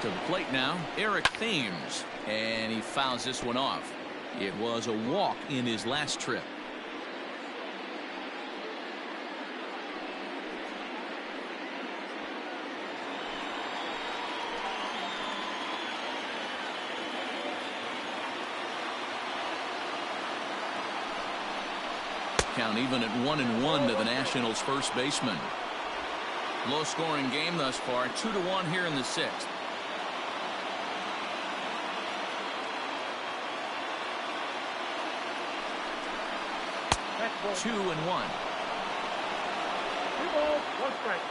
To the plate now, Eric Thames, and he fouls this one off. It was a walk in his last trip. Count even at 1-1 to the Nationals' first baseman. Low scoring game thus far, 2-1 here in the 6th. That's 2-1. 2 balls, 1 strike.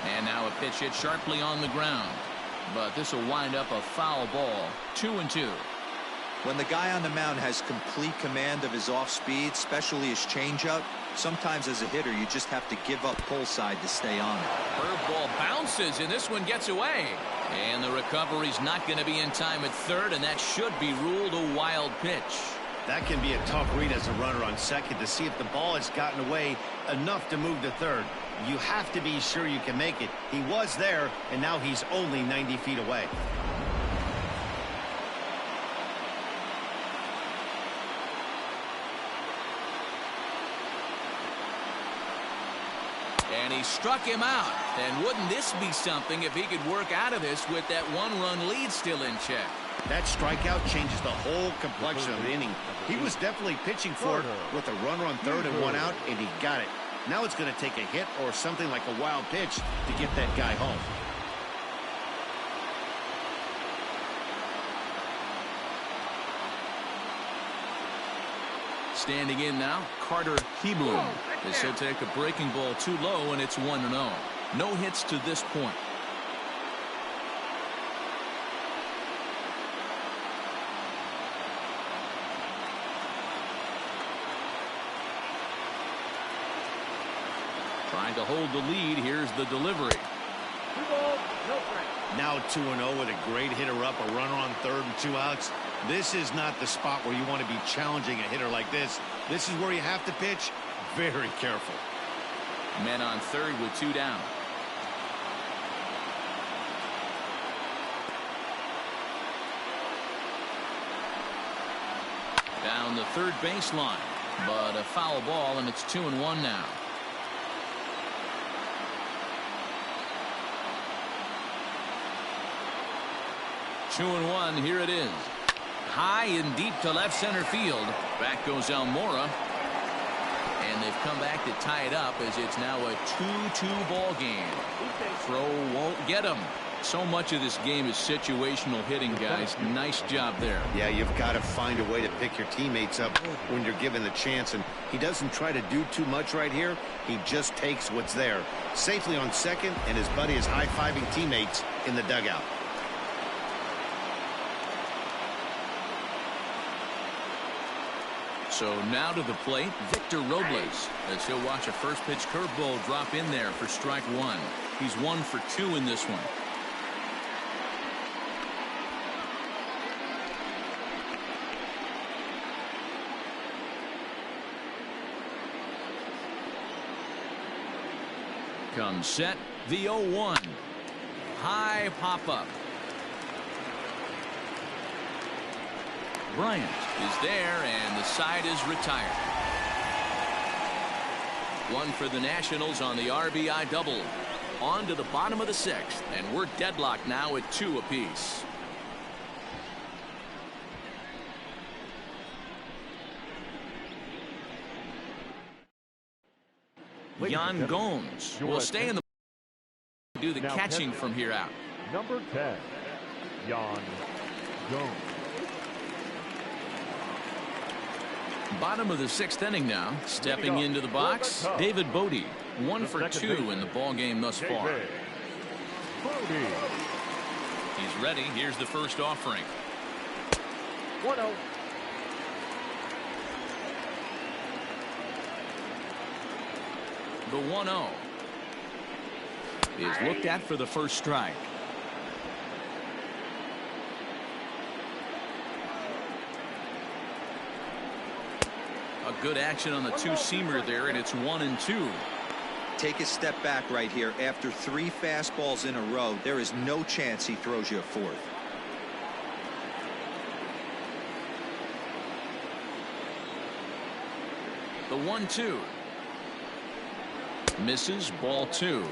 And now a pitch hit sharply on the ground. But this will wind up a foul ball. 2-2. When the guy on the mound has complete command of his off speed, especially his changeup, sometimes as a hitter you just have to give up pull side to stay on it. Curveball bounces and this one gets away. And the recovery's not going to be in time at third, and that should be ruled a wild pitch. That can be a tough read as a runner on second to see if the ball has gotten away enough to move to third. You have to be sure you can make it. He was there, and now he's only 90 feet away. And he struck him out. And wouldn't this be something if he could work out of this with that 1-run lead still in check? That strikeout changes the whole complexion of the inning. He was definitely pitching for it with a runner on third and 1 out, and he got it. Now it's going to take a hit or something like a wild pitch to get that guy home. Standing in now, Carter Kieboom, as he'll take a breaking ball too low, and it's 1-0. No hits to this point. Trying to hold the lead. Here's the delivery. 2 balls, no strike. Now 2-0 with a great hitter up, a runner on third and 2 outs. This is not the spot where you want to be challenging a hitter like this. This is where you have to pitch very careful. Men on third with 2 down. Down the third baseline, but a foul ball, and it's 2-1 now. Two and 1, here it is. High and deep to left center field. Back goes Almora. And they've come back to tie it up as it's now a 2-2 ball game. Throw won't get him. So much of this game is situational hitting, guys. Nice job there. Yeah, you've got to find a way to pick your teammates up when you're given the chance, and he doesn't try to do too much right here. He just takes what's there. Safely on second, and his buddy is high-fiving teammates in the dugout. So now to the plate, Victor Robles, as he'll watch a first pitch curveball drop in there for strike 1. He's 1 for 2 in this one. Comes set, the 0-1. High pop-up. Bryant is there, and the side is retired. 1 for the Nationals on the RBI double. On to the bottom of the 6th, and we're deadlocked now at 2 apiece. Yan Gomes will stay in the do the catching from here out. Number 10, Yan Gomes. Bottom of the 6th inning now. Stepping into the box, David Bodie. 1 for 2 in the ball game thus far. He's ready. Here's the first offering. 1-0. The 1-0 is looked at for the first strike. A good action on the two-seamer there, and it's 1-2. Take a step back right here. After 3 fastballs in a row, there is no chance he throws you a fourth. The 1-2 misses, ball 2.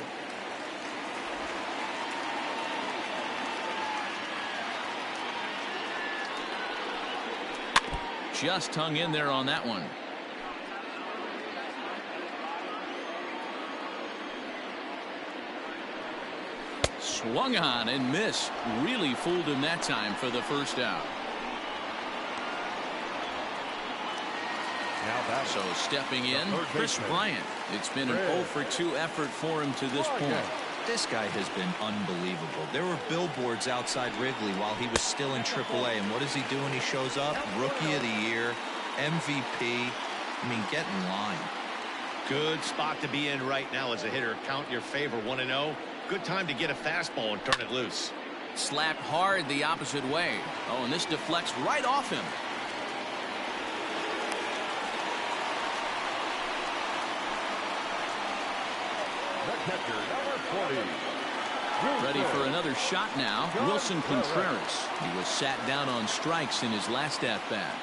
Just hung in there on that one. Swung on and missed. Really fooled him that time for the first out. So stepping in, Chris Bryant. It's been an 0-for-2 effort for him to this point. This guy has been unbelievable. There were billboards outside Wrigley while he was still in AAA, and what does he do when he shows up? Rookie of the Year, MVP. I mean, get in line. Good spot to be in right now as a hitter. Count your favor. 1-0. Good time to get a fastball and turn it loose. Slapped hard the opposite way. Oh, and this deflects right off him. The catcher, number 40. Ready for another shot now. Wilson Contreras. He was sat down on strikes in his last at-bat.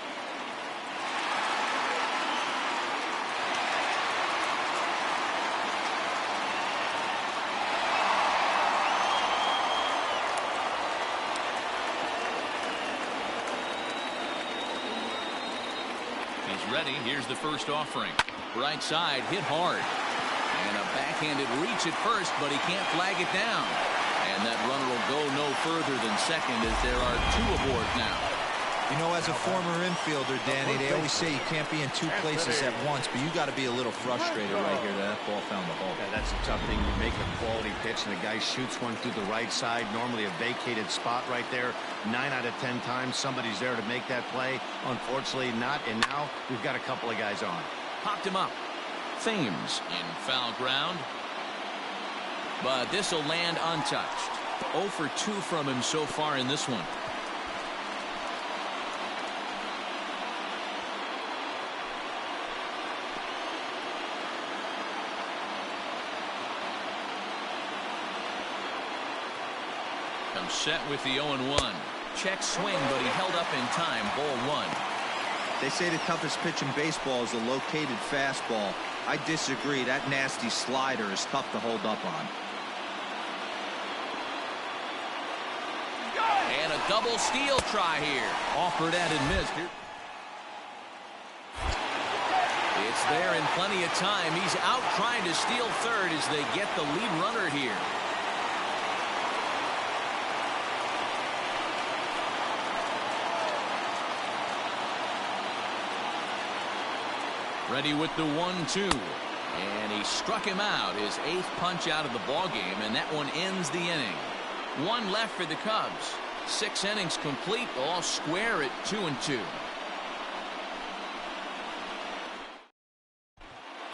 He's ready. Here's the first offering. Right side, hit hard. And a backhanded reach at first, but he can't flag it down. And that runner will go no further than second as there are 2 aboard now. You know, as a former infielder, Danny, they always say you can't be in 2 places at once, but you got to be a little frustrated right here that ball found the hole. Yeah, that's a tough thing. You make a quality pitch and the guy shoots one through the right side, normally a vacated spot right there. 9 out of 10 times somebody's there to make that play. Unfortunately not, and now we've got a couple of guys on. Popped him up. Thames in foul ground. But this will land untouched. 0-for-2 from him so far in this one. Comes set with the 0-1. Check swing, but he held up in time. Ball 1. They say the toughest pitch in baseball is a located fastball. I disagree. That nasty slider is tough to hold up on. And a double steal try here. Offered at and missed. It's there in plenty of time. He's out trying to steal third as they get the lead runner here. Ready with the 1-2. And he struck him out. His 8th punch out of the ballgame, and that one ends the inning. 1 left for the Cubs. 6 innings complete, all square at 2-2.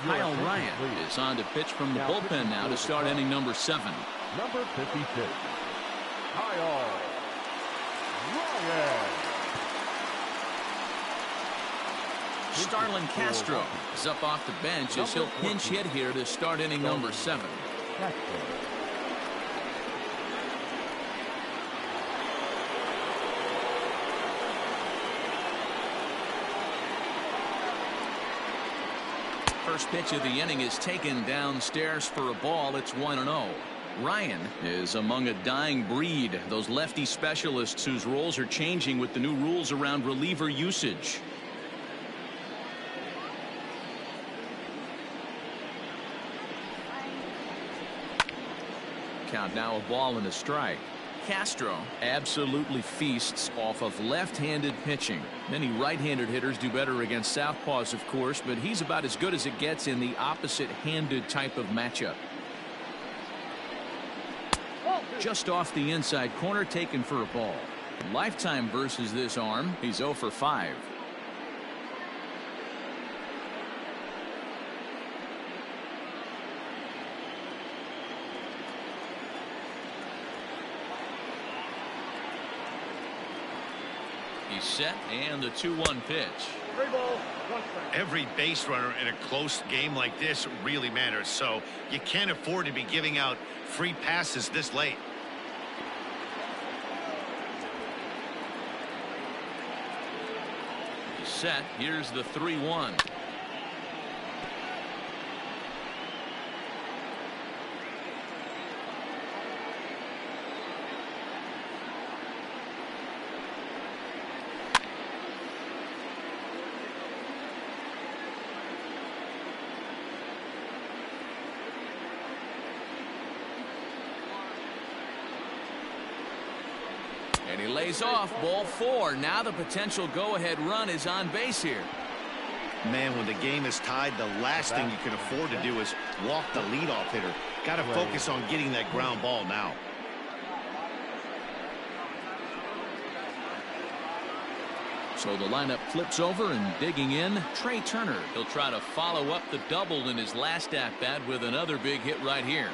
Kyle Ryan is on to pitch from the bullpen now to start inning number 7. Number 56. Kyle Ryan. Starlin Castro is up off the bench as he'll pinch hit here to start inning number 7. First pitch of the inning is taken downstairs for a ball. It's 1-0. Ryan is among a dying breed, those lefty specialists whose roles are changing with the new rules around reliever usage. Count now a ball and a strike. Castro absolutely feasts off of left-handed pitching. Many right-handed hitters do better against southpaws, of course, but he's about as good as it gets in the opposite-handed type of matchup. Just off the inside corner, taken for a ball. Lifetime versus this arm. He's 0 for 5. He's set, and the 2-1 pitch. 3 balls, 1 strike. Every base runner in a close game like this really matters, so you can't afford to be giving out free passes this late. He's set. Here's the 3-1. And he lays off. Ball 4. Now the potential go-ahead run is on base here. Man, when the game is tied, the last thing you can afford to do is walk the leadoff hitter. Got to focus on getting that ground ball now. So the lineup flips over, and digging in, Trey Turner. He'll try to follow up the double in his last at-bat with another big hit right here.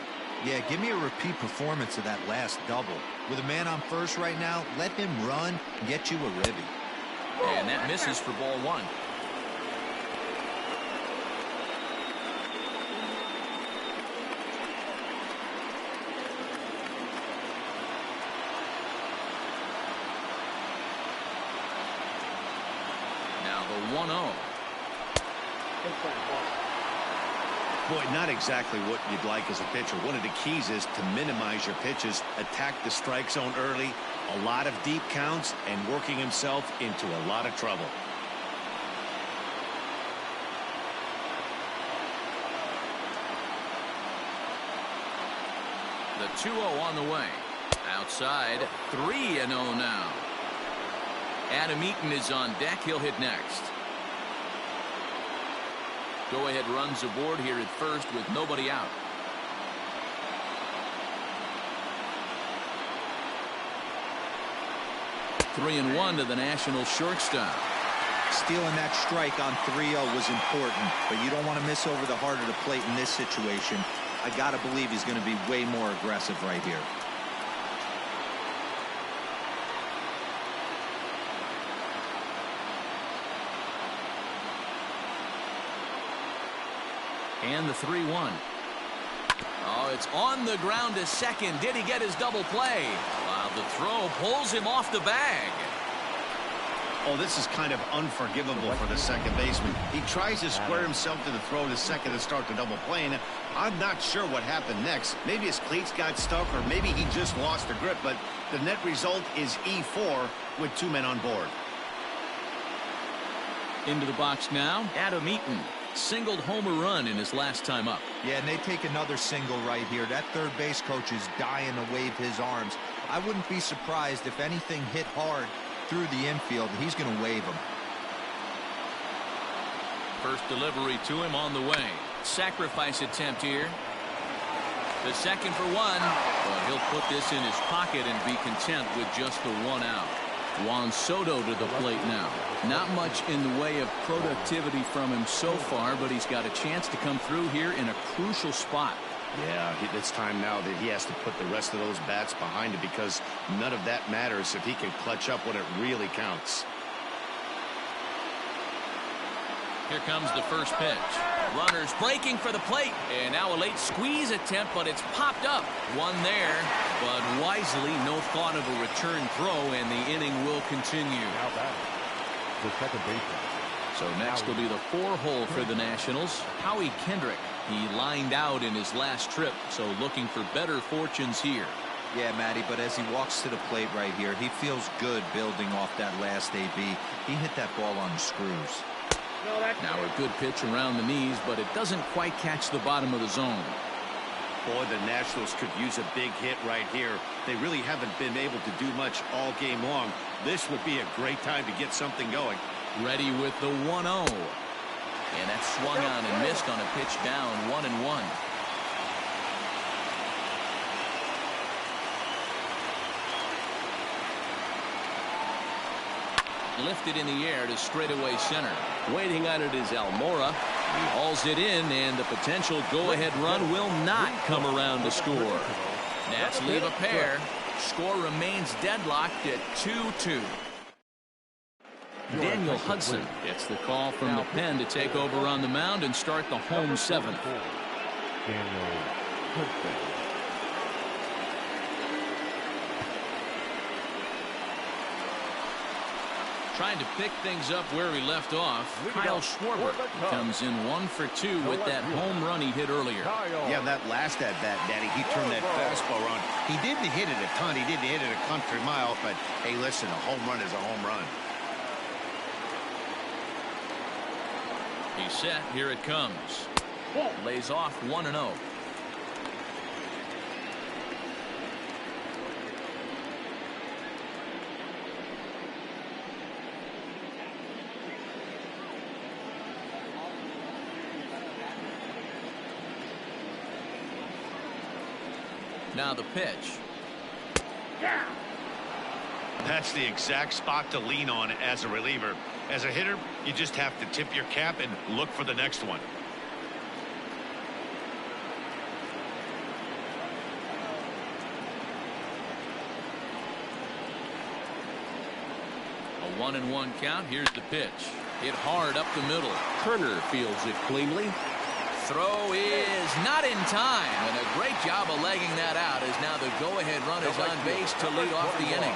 Yeah, give me a repeat performance of that last double. With a man on first right now, let him run and get you a ribby. And that misses for ball 1. Now the 1-0. Inside ball. Boy, not exactly what you'd like as a pitcher. One of the keys is to minimize your pitches, attack the strike zone early, a lot of deep counts, and working himself into a lot of trouble. The 2-0 on the way. Outside, 3-0 now. Adam Eaton is on deck. He'll hit next. Go-ahead runs aboard here at first with nobody out. Three and 1 to the Nationals shortstop. Stealing that strike on 3-0 was important, but you don't want to miss over the heart of the plate in this situation. I got to believe he's going to be way more aggressive right here. And the 3-1. Oh, it's on the ground to second. Did he get his double play? Wow, the throw pulls him off the bag. Oh, this is kind of unforgivable for the second baseman. He tries to square himself to the throw to second to start the double play, and I'm not sure what happened next. Maybe his cleats got stuck, or maybe he just lost the grip, but the net result is E4 with 2 men on board. Into the box now, Adam Eaton. Singled home run in his last time up. Yeah, and they take another single right here. That third base coach is dying to wave his arms. I wouldn't be surprised if anything hit hard through the infield. He's going to wave him. First delivery to him on the way. Sacrifice attempt here. The second for 1, but he'll put this in his pocket and be content with just the 1 out. Juan Soto to the plate now. Not much in the way of productivity from him so far, but he's got a chance to come through here in a crucial spot. Yeah, it's time now that he has to put the rest of those bats behind him, because none of that matters if he can clutch up when it really counts. Here comes the first pitch. Runners breaking for the plate, and now a late squeeze attempt, but it's popped up. 1 there, but wisely no thought of a return throw, and the inning will continue. Now that the second baseman. So next will be the 4-hole for the Nationals. Howie Kendrick. He lined out in his last trip, so looking for better fortunes here. Yeah, Matty, but as he walks to the plate right here, he feels good building off that last AB. He hit that ball on the screws. No, that's Now a good pitch around the knees, but it doesn't quite catch the bottom of the zone. Boy, the Nationals could use a big hit right here. They really haven't been able to do much all game long. This would be a great time to get something going. Ready with the 1-0. And that swung on and missed on a pitch down, 1-1. Lifted in the air to straightaway center. Waiting on it is Almora. He hauls it in, and the potential go-ahead run will not come around to score. Nats leave a pair. Score remains deadlocked at 2-2. Daniel Hudson gets the call from the pen to take over on the mound and start the home seventh. Daniel Hudson. Trying to pick things up where he left off. Kyle Schwarber comes in 1 for 2 with that home run he hit earlier. Yeah, that last at bat, Daddy, he turned that fastball around. He didn't hit it a ton. He didn't hit it a country mile, but hey, listen, a home run is a home run. He's set. Here it comes. Lays off 1-0. Now the pitch. That's the exact spot to lean on as a reliever. As a hitter, you just have to tip your cap and look for the next one. A 1-1 count. Here's the pitch. Hit hard up the middle. Turner fields it cleanly. Throw is not in time, and a great job of legging that out as now the go-ahead run is on base to lead off the inning.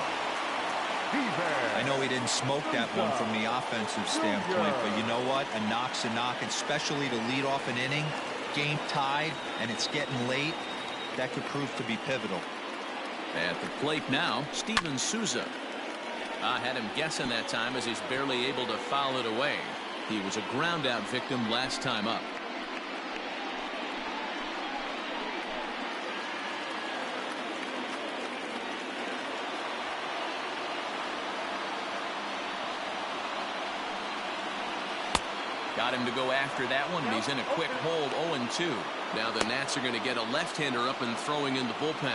I know he didn't smoke that one from the offensive standpoint, but you know what? A knock's a knock, especially to lead off an inning, game tied, and it's getting late. That could prove to be pivotal. At the plate now, Steven Souza. I had him guessing that time as he's barely able to foul it away. He was a ground-out victim last time up. Got him to go after that one, and he's in a quick hold, 0-2. Now the Nats are going to get a left-hander up and throwing in the bullpen.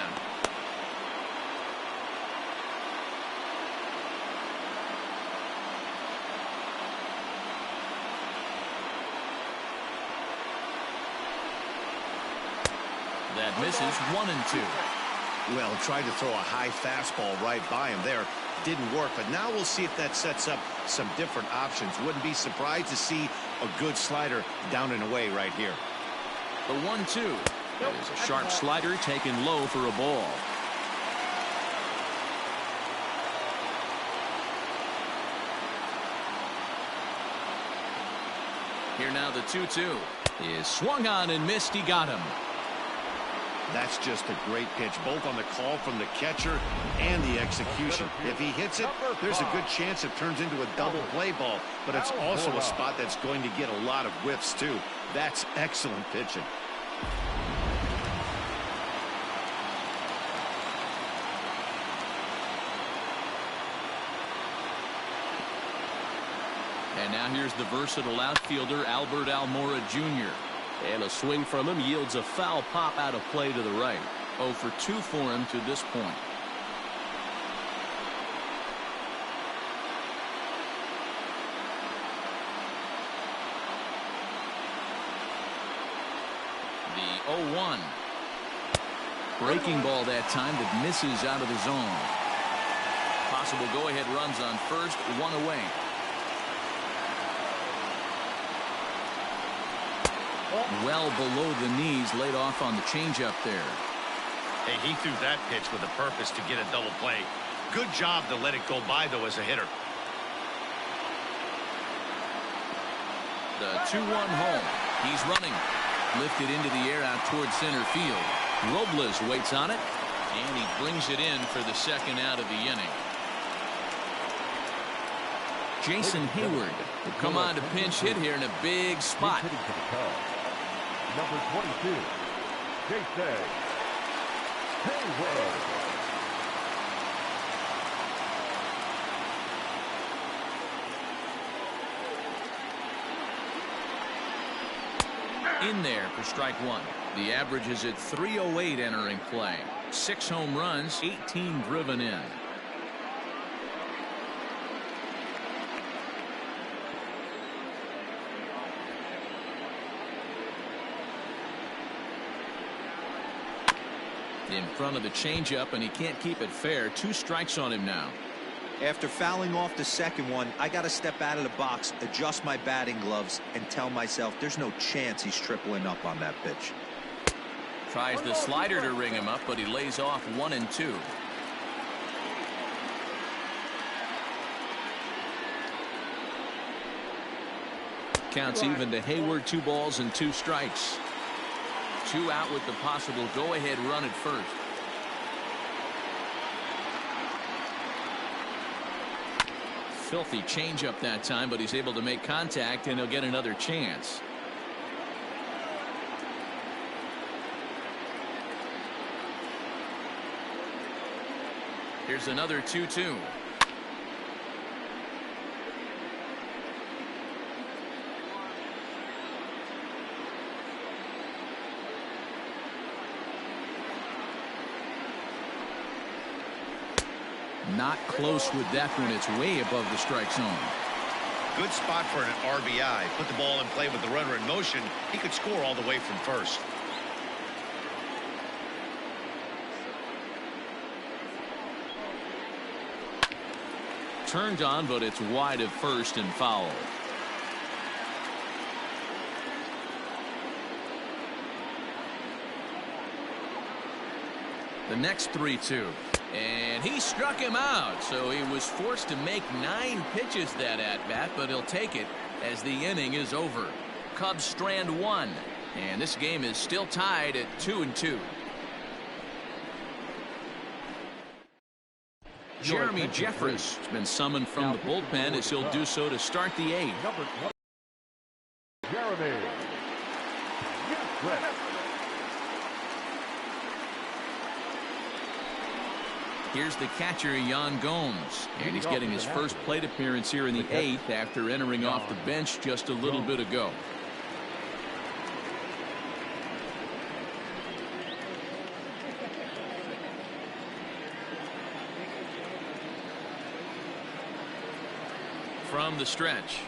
That misses, 1-2. Well, tried to throw a high fastball right by him there. Didn't work, but now we'll see if that sets up some different options. Wouldn't be surprised to see a good slider down and away right here. The 1-2. That is a sharp slider taken low for a ball. Here now the 2-2 is swung on and missed. He got him. That's just a great pitch, both on the call from the catcher and the execution. If he hits it, there's a good chance it turns into a double play ball, but it's also a spot that's going to get a lot of whiffs too. That's excellent pitching. And now here's the versatile outfielder Albert Almora Jr. And a swing from him yields a foul pop out of play to the right. 0 for 2 for him to this point. The 0-1. Breaking ball that time that misses out of the zone. Possible go-ahead runs on first, 1 away. Well below the knees, laid off on the changeup there. Hey, he threw that pitch with a purpose to get a double play. Good job to let it go by, though, as a hitter. The 2-1 home. He's running. Lifted into the air out towards center field. Robles waits on it, and he brings it in for the second out of the inning. Jason Hayward will come on to pinch hit here in a big spot. Number 22, Jason Hayward. In there for strike one. The average is at 308 entering play. 6 home runs, 18 driven in. In front of the changeup, and he can't keep it fair. 2 strikes on him now. After fouling off the second one, I got to step out of the box, adjust my batting gloves, and tell myself there's no chance he's tripling up on that pitch. Tries the slider to ring him up, but he lays off 1-2. Counts even to Hayward, 2 balls and 2 strikes. 2 out with the possible go-ahead run at first. Filthy changeup that time, but he's able to make contact, and he'll get another chance. Here's another 2-2. Not close with that one. It's way above the strike zone. Good spot for an RBI. Put the ball in play with the runner in motion. He could score all the way from first. Turned on, but it's wide of first and foul. The next 3-2. And he struck him out, so he was forced to make 9 pitches that at-bat, but he'll take it as the inning is over. Cubs strand 1, and this game is still tied at 2-2. Jeremy Jeffress has been summoned from the bullpen as he'll do so to start the 8th. Jeremy Jeffress. Here's the catcher, Yan Gomes, and he's getting his first plate appearance here in the 8th after entering off the bench just a little bit ago. From the stretch,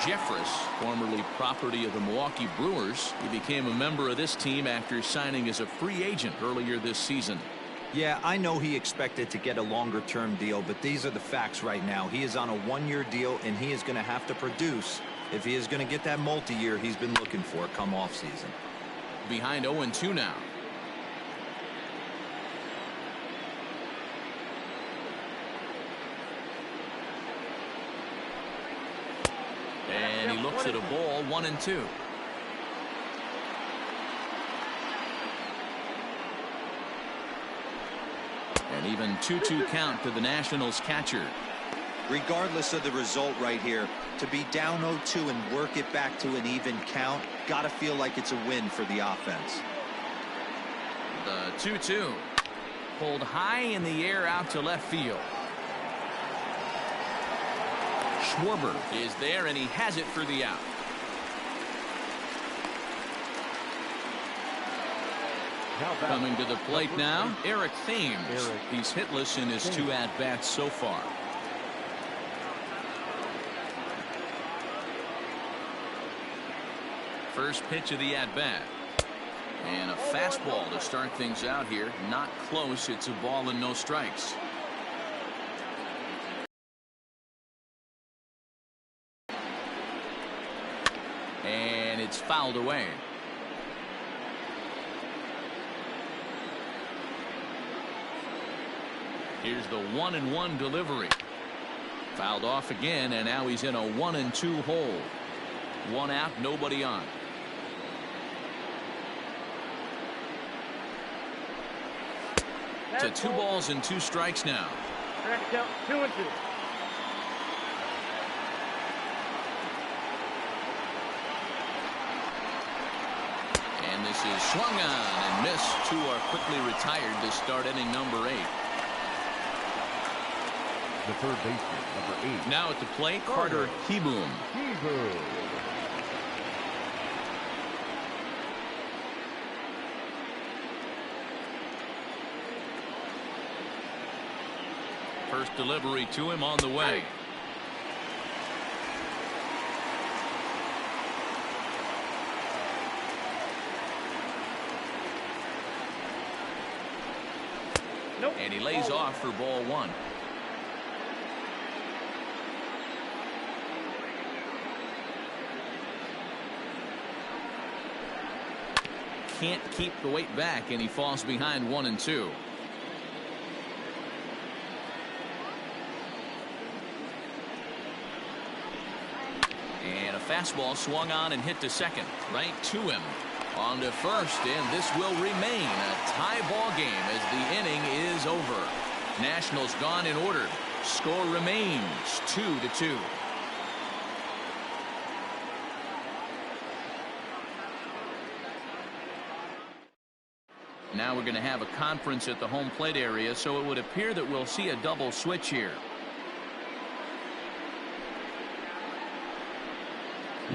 Jeffress, formerly property of the Milwaukee Brewers, he became a member of this team after signing as a free agent earlier this season. Yeah, I know he expected to get a longer-term deal, but these are the facts right now. He is on a 1-year deal, and he is going to have to produce if he is going to get that multi-year he's been looking for come off season. Behind 0-2 now. And he looks at a ball, 1-2. And even 2-2 count to the Nationals catcher. Regardless of the result right here, to be down 0-2 and work it back to an even count, gotta feel like it's a win for the offense. The 2-2 pulled high in the air out to left field. Schwarber is there, and he has it for the out. Coming to the plate now, Eric Thames. He's hitless in his 2 at-bats so far. First pitch of the at-bat. And a fastball to start things out here. Not close. It's a ball and no strikes. And it's fouled away. Here's the 1-1 delivery. Fouled off again, and now he's in a 1-2 hole. 1 out, nobody on. To 2 balls and 2 strikes now. 2-2. And this is swung on and missed. 2 are quickly retired to start inning number 8. The third baseman, number 8. Now at the plate, Carter Kieboom. First delivery to him on the way. Nope. And he lays Ball off for ball one. Can't keep the weight back, and he falls behind 1-2. And a fastball swung on and hit to second. Right to him. On to first, and this will remain a tie ball game as the inning is over. Nationals gone in order. Score remains 2-2. Now we're going to have a conference at the home plate area, so it would appear that we'll see a double switch here.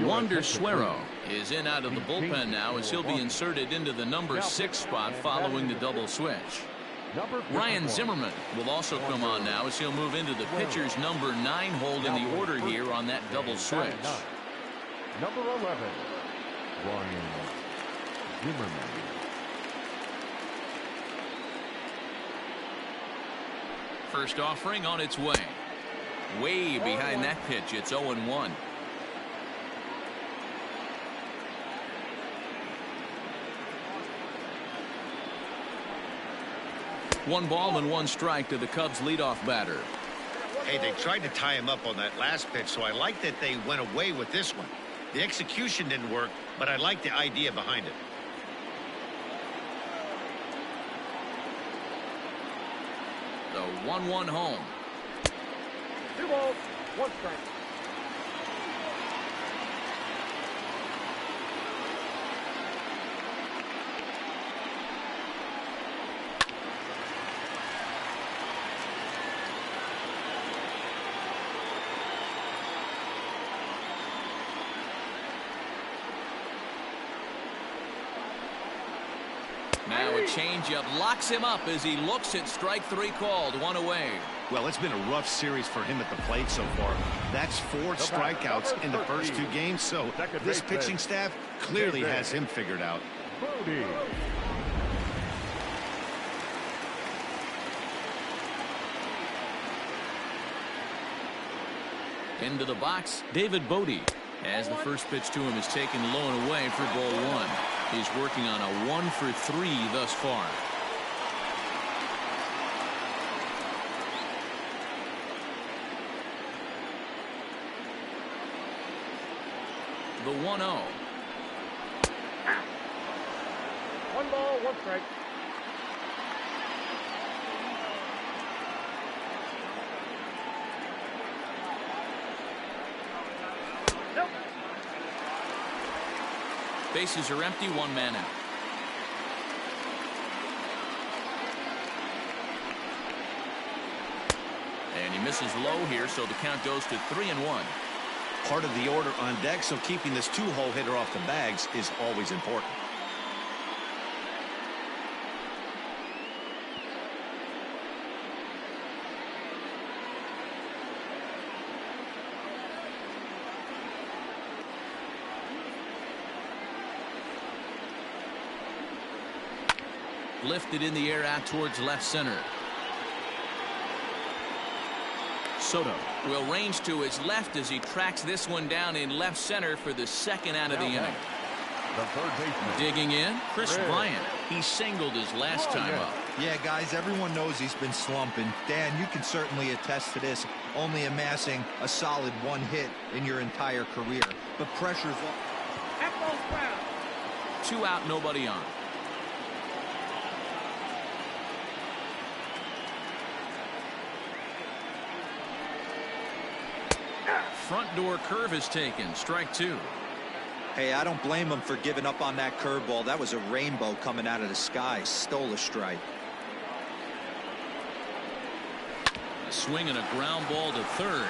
Wander Suero is in out of the bullpen now as he'll be inserted into the number 6 spot following the double switch. Ryan Zimmerman will also come on now as he'll move into the pitcher's number 9 hold in the order here on that double switch. Number 11, Ryan Zimmerman. First offering on its way. Way behind that pitch. It's 0-1. One ball and one strike to the Cubs leadoff batter. Hey, they tried to tie him up on that last pitch, so I like that they went away with this one. The execution didn't work, but I like the idea behind it. The 1-1 home. 2 balls, 1 strike. Now a changeup locks him up as he looks at strike 3 called. 1 away. Well, it's been a rough series for him at the plate so far. That's 4 strikeouts in the first 2 games, so this pitching staff clearly has him figured out. Bodie. Into the box, David Bodie, as the first pitch to him is taken low and away for ball 1. He's working on a 1 for 3 thus far. The 1-0. 1 ball, 1 strike. Nope. Bases are empty, 1 man out. And he misses low here, so the count goes to 3-1. Part of the order on deck, so keeping this 2-hole hitter off the bags is always important. Lifted in the air out towards left center. Soto will range to his left as he tracks this one down in left center for the 2nd out of the inning. The third baseman. Digging in, Chris Bryant. He singled his last time up. Yeah, guys, everyone knows he's been slumping. Dan, you can certainly attest to this, only amassing a solid 1 hit in your entire career. But pressure's off. Half ball ground. 2 out, nobody on. Front door curve is taken. Strike 2. Hey, I don't blame him for giving up on that curveball. That was a rainbow coming out of the sky. Stole a strike. A swing and a ground ball to third.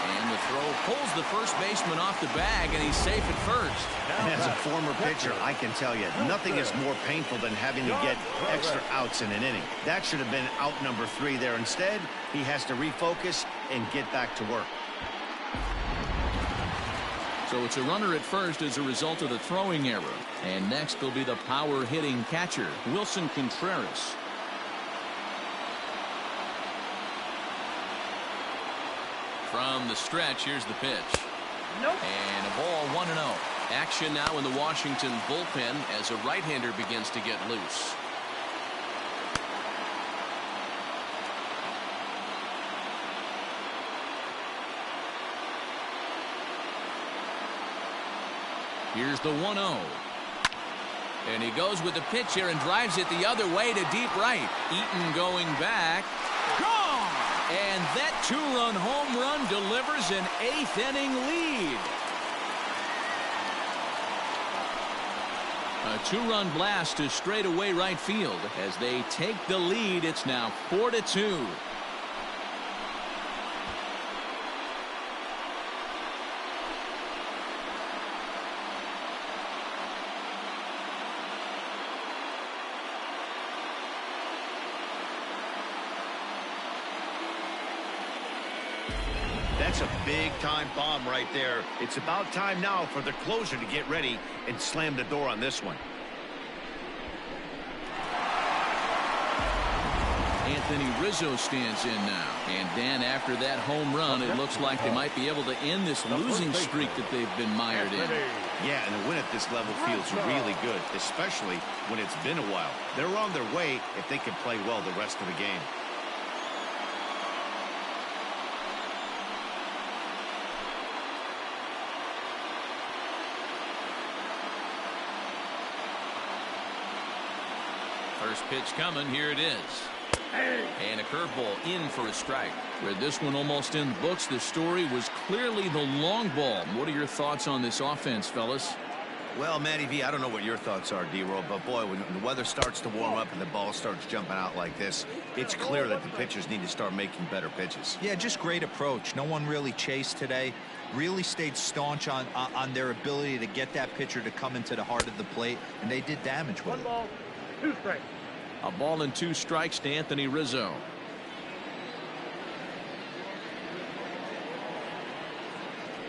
And the throw pulls the first baseman off the bag, and he's safe at first. And as a former pitcher, I can tell you, nothing is more painful than having to get extra outs in an inning. That should have been out number 3 there. Instead, he has to refocus and get back to work. So it's a runner at first as a result of the throwing error. And next will be the power-hitting catcher, Wilson Contreras. From the stretch, here's the pitch. Nope. And a ball 1-0. Action now in the Washington bullpen as a right-hander begins to get loose. Here's the 1-0. And he goes with the pitch here and drives it the other way to deep right. Eaton going back. Gone! And that two-run home run delivers an eighth-inning lead. A two-run blast to straightaway right field. As they take the lead, it's now 4-2. That's a big-time bomb right there. It's about time now for the closer to get ready and slam the door on this one. Anthony Rizzo stands in now. And Dan, after that home run, it looks like they might be able to end this losing streak that they've been mired in. Yeah, and a win at this level feels really good, especially when it's been a while. They're on their way if they can play well the rest of the game. First pitch coming. Here it is. And a curveball in for a strike. With this one almost in the books, the story was clearly the long ball. What are your thoughts on this offense, fellas? Well, Matty V, I don't know what your thoughts are, D-Roll, but boy, when the weather starts to warm up and the ball starts jumping out like this, it's clear that the pitchers need to start making better pitches. Yeah, just great approach. No one really chased today. Really stayed staunch on their ability to get that pitcher to come into the heart of the plate, and they did damage with it. 1 ball, 2 strikes. A ball and 2 strikes to Anthony Rizzo.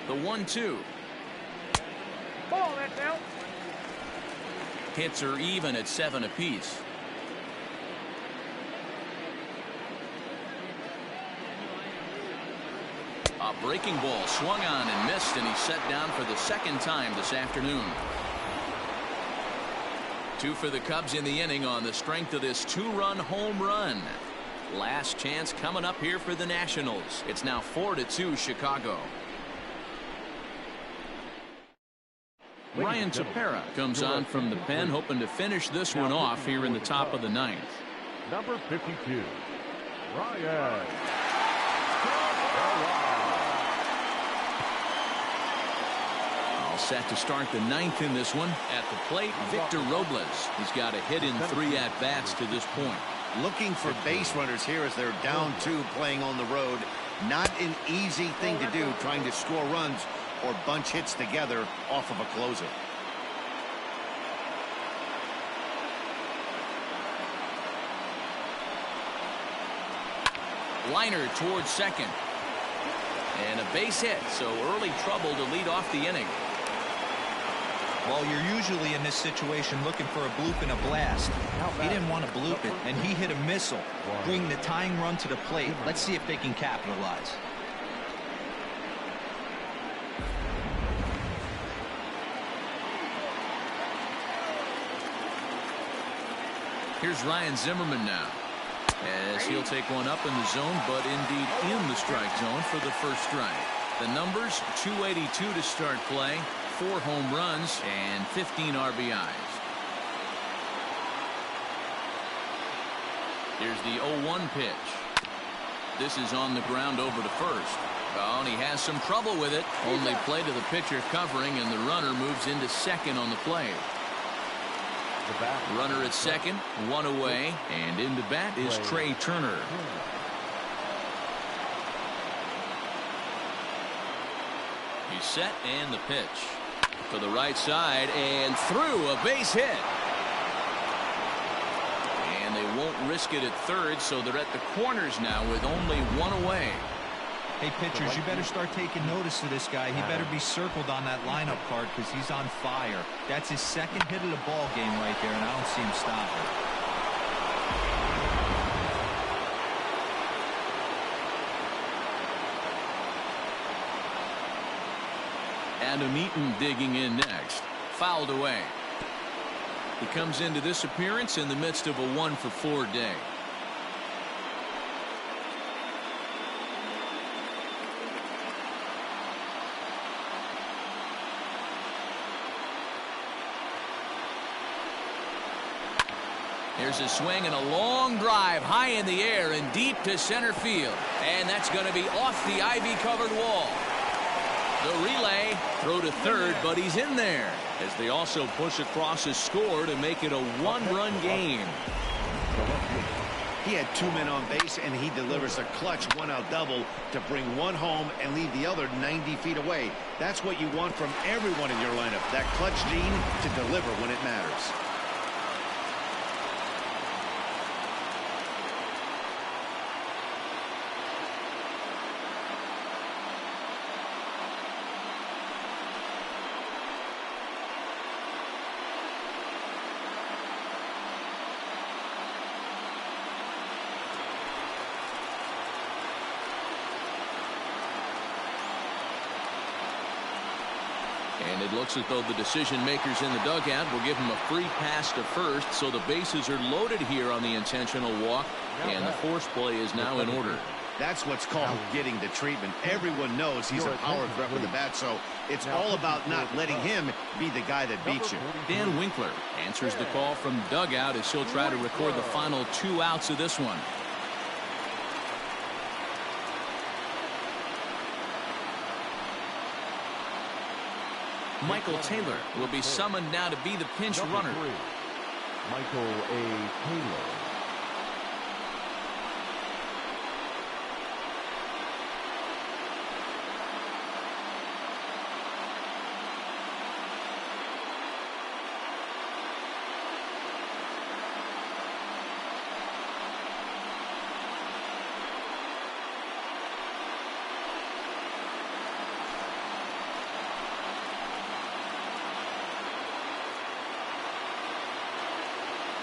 The 1-2. Ball, that's out. Hits are even at 7 apiece. A breaking ball swung on and missed, and he's set down for the second time this afternoon. 2 for the Cubs in the inning on the strength of this 2-run home run. Last chance coming up here for the Nationals. It's now 4-2 Chicago. Ryan Tepera comes on from the pen, hoping to finish this one off here in the top of the 9th. Number 52, Ryan. All set to start the 9th in this one. At the plate, Victor Robles. He's got a hit in 3 at-bats to this point. Looking for base runners here as they're down 2 playing on the road. Not an easy thing to do, trying to score runs or bunch hits together off of a closer. Liner towards second. And a base hit, so early trouble to lead off the inning. Well, you're usually in this situation looking for a bloop and a blast. He didn't want to bloop it, and he hit a missile, bringing the tying run to the plate. Let's see if they can capitalize. Here's Ryan Zimmerman now, as he'll take one up in the zone, but indeed in the strike zone for the first strike. The numbers: 282 to start play, 4 home runs, and 15 RBIs. Here's the 0-1 pitch. This is on the ground over to first. Oh, and he has some trouble with it. Only play to the pitcher covering, and the runner moves into second on the play. Runner at second, 1 away, and in the bat is Trey Turner. He's set, and the pitch to the right side and through, a base hit. And they won't risk it at third, so they're at the corners now with only 1 away. Hey, pitchers, you better start taking notice of this guy. He better be circled on that lineup card because he's on fire. That's his second hit of the ball game right there, and I don't see him stopping. Adam Eaton digging in next. Fouled away. He comes into this appearance in the midst of a 1-for-4 day. Here's a swing and a long drive high in the air and deep to center field. And that's going to be off the ivy-covered wall. The relay, throw to third, but he's in there as they also push across a score to make it a one-run game. He had 2 men on base, and he delivers a clutch one-out double to bring one home and leave the other 90 feet away. That's what you want from everyone in your lineup, that clutch gene to deliver when it matters. And it looks as though the decision makers in the dugout will give him a free pass to first, so the bases are loaded here on the intentional walk, and the force play is now in order. That's what's called getting the treatment. Everyone knows he's a power threat with the bat, so it's all about not letting him be the guy that beats you. Dan Winkler answers the call from dugout as he'll try to record the final 2 outs of this one. Michael Taylor will be summoned now to be the pinch runner. Michael A. Taylor.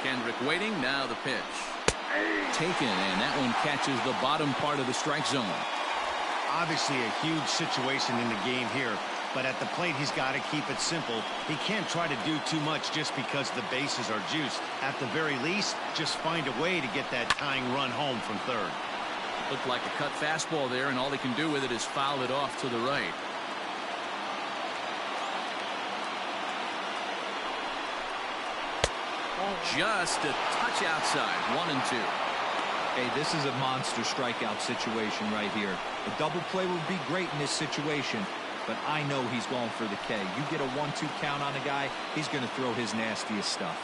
Kendrick waiting, now the pitch. Taken, and that one catches the bottom part of the strike zone. Obviously a huge situation in the game here, but at the plate he's got to keep it simple. He can't try to do too much just because the bases are juiced. At the very least, just find a way to get that tying run home from third. Looked like a cut fastball there, and all he can do with it is foul it off to the right. Just a touch outside, 1-2. Hey, this is a monster strikeout situation right here. A double play would be great in this situation, but I know he's going for the K. You get a 1-2 count on a guy, he's going to throw his nastiest stuff.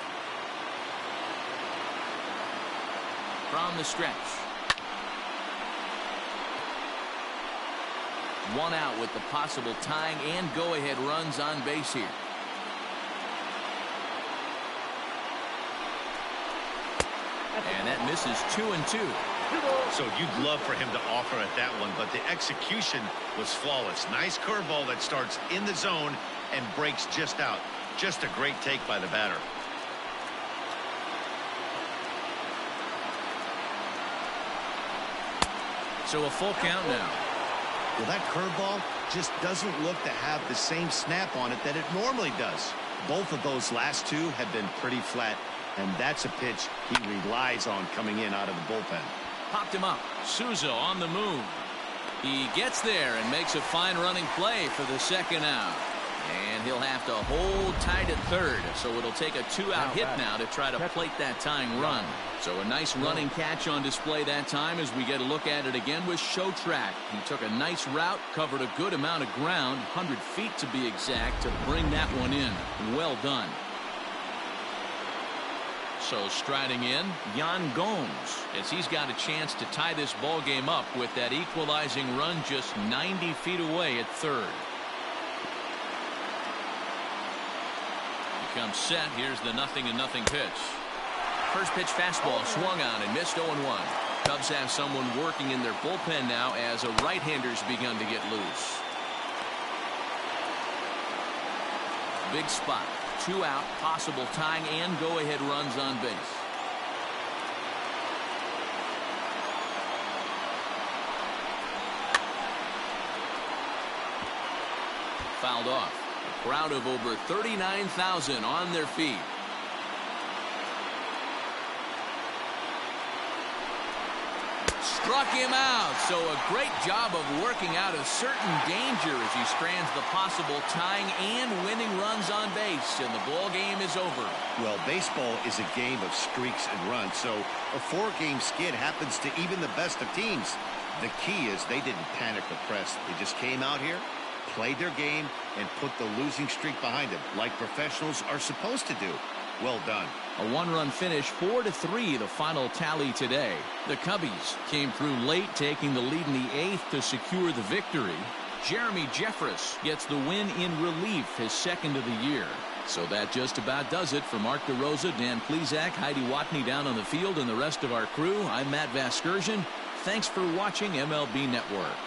From the stretch. 1 out with the possible tying and go-ahead runs on base here. And that misses 2-2. So you'd love for him to offer at that one, but the execution was flawless. Nice curveball that starts in the zone and breaks just out. Just a great take by the batter. So a full count now. Well, that curveball just doesn't look to have the same snap on it that it normally does. Both of those last two have been pretty flat. And that's a pitch he relies on coming in out of the bullpen. Popped him up. Souza on the move. He gets there and makes a fine running play for the second out. And he'll have to hold tight at third. So it'll take a 2-out hit now to try to plate that tying run. So a nice running catch on display that time as we get a look at it again with Show Track. He took a nice route, covered a good amount of ground, 100 feet to be exact, to bring that one in. Well done. So striding in, Yan Gomes, as he's got a chance to tie this ball game up with that equalizing run just 90 feet away at third. He comes set. Here's the 0-0 pitch. First pitch fastball swung on and missed 0-1. Cubs have someone working in their bullpen now as a right-hander's begun to get loose. Big spot. 2 out, possible tying and go-ahead runs on base. Fouled off. A crowd of over 39,000 on their feet. Struck him out. So a great job of working out a certain danger as he strands the possible tying and winning runs on base, and the ball game is over. Well, baseball is a game of streaks and runs, so a 4-game skid happens to even the best of teams. The key is they didn't panic or press. They just came out here, played their game, and put the losing streak behind them, like professionals are supposed to do. Well done. A 1-run finish, 4-3, the final tally today. The Cubbies came through late, taking the lead in the 8th to secure the victory. Jeremy Jeffress gets the win in relief, his 2nd of the year. So that just about does it. For Mark DeRosa, Dan Plesac, Heidi Watney down on the field, and the rest of our crew, I'm Matt Vasgersian. Thanks for watching MLB Network.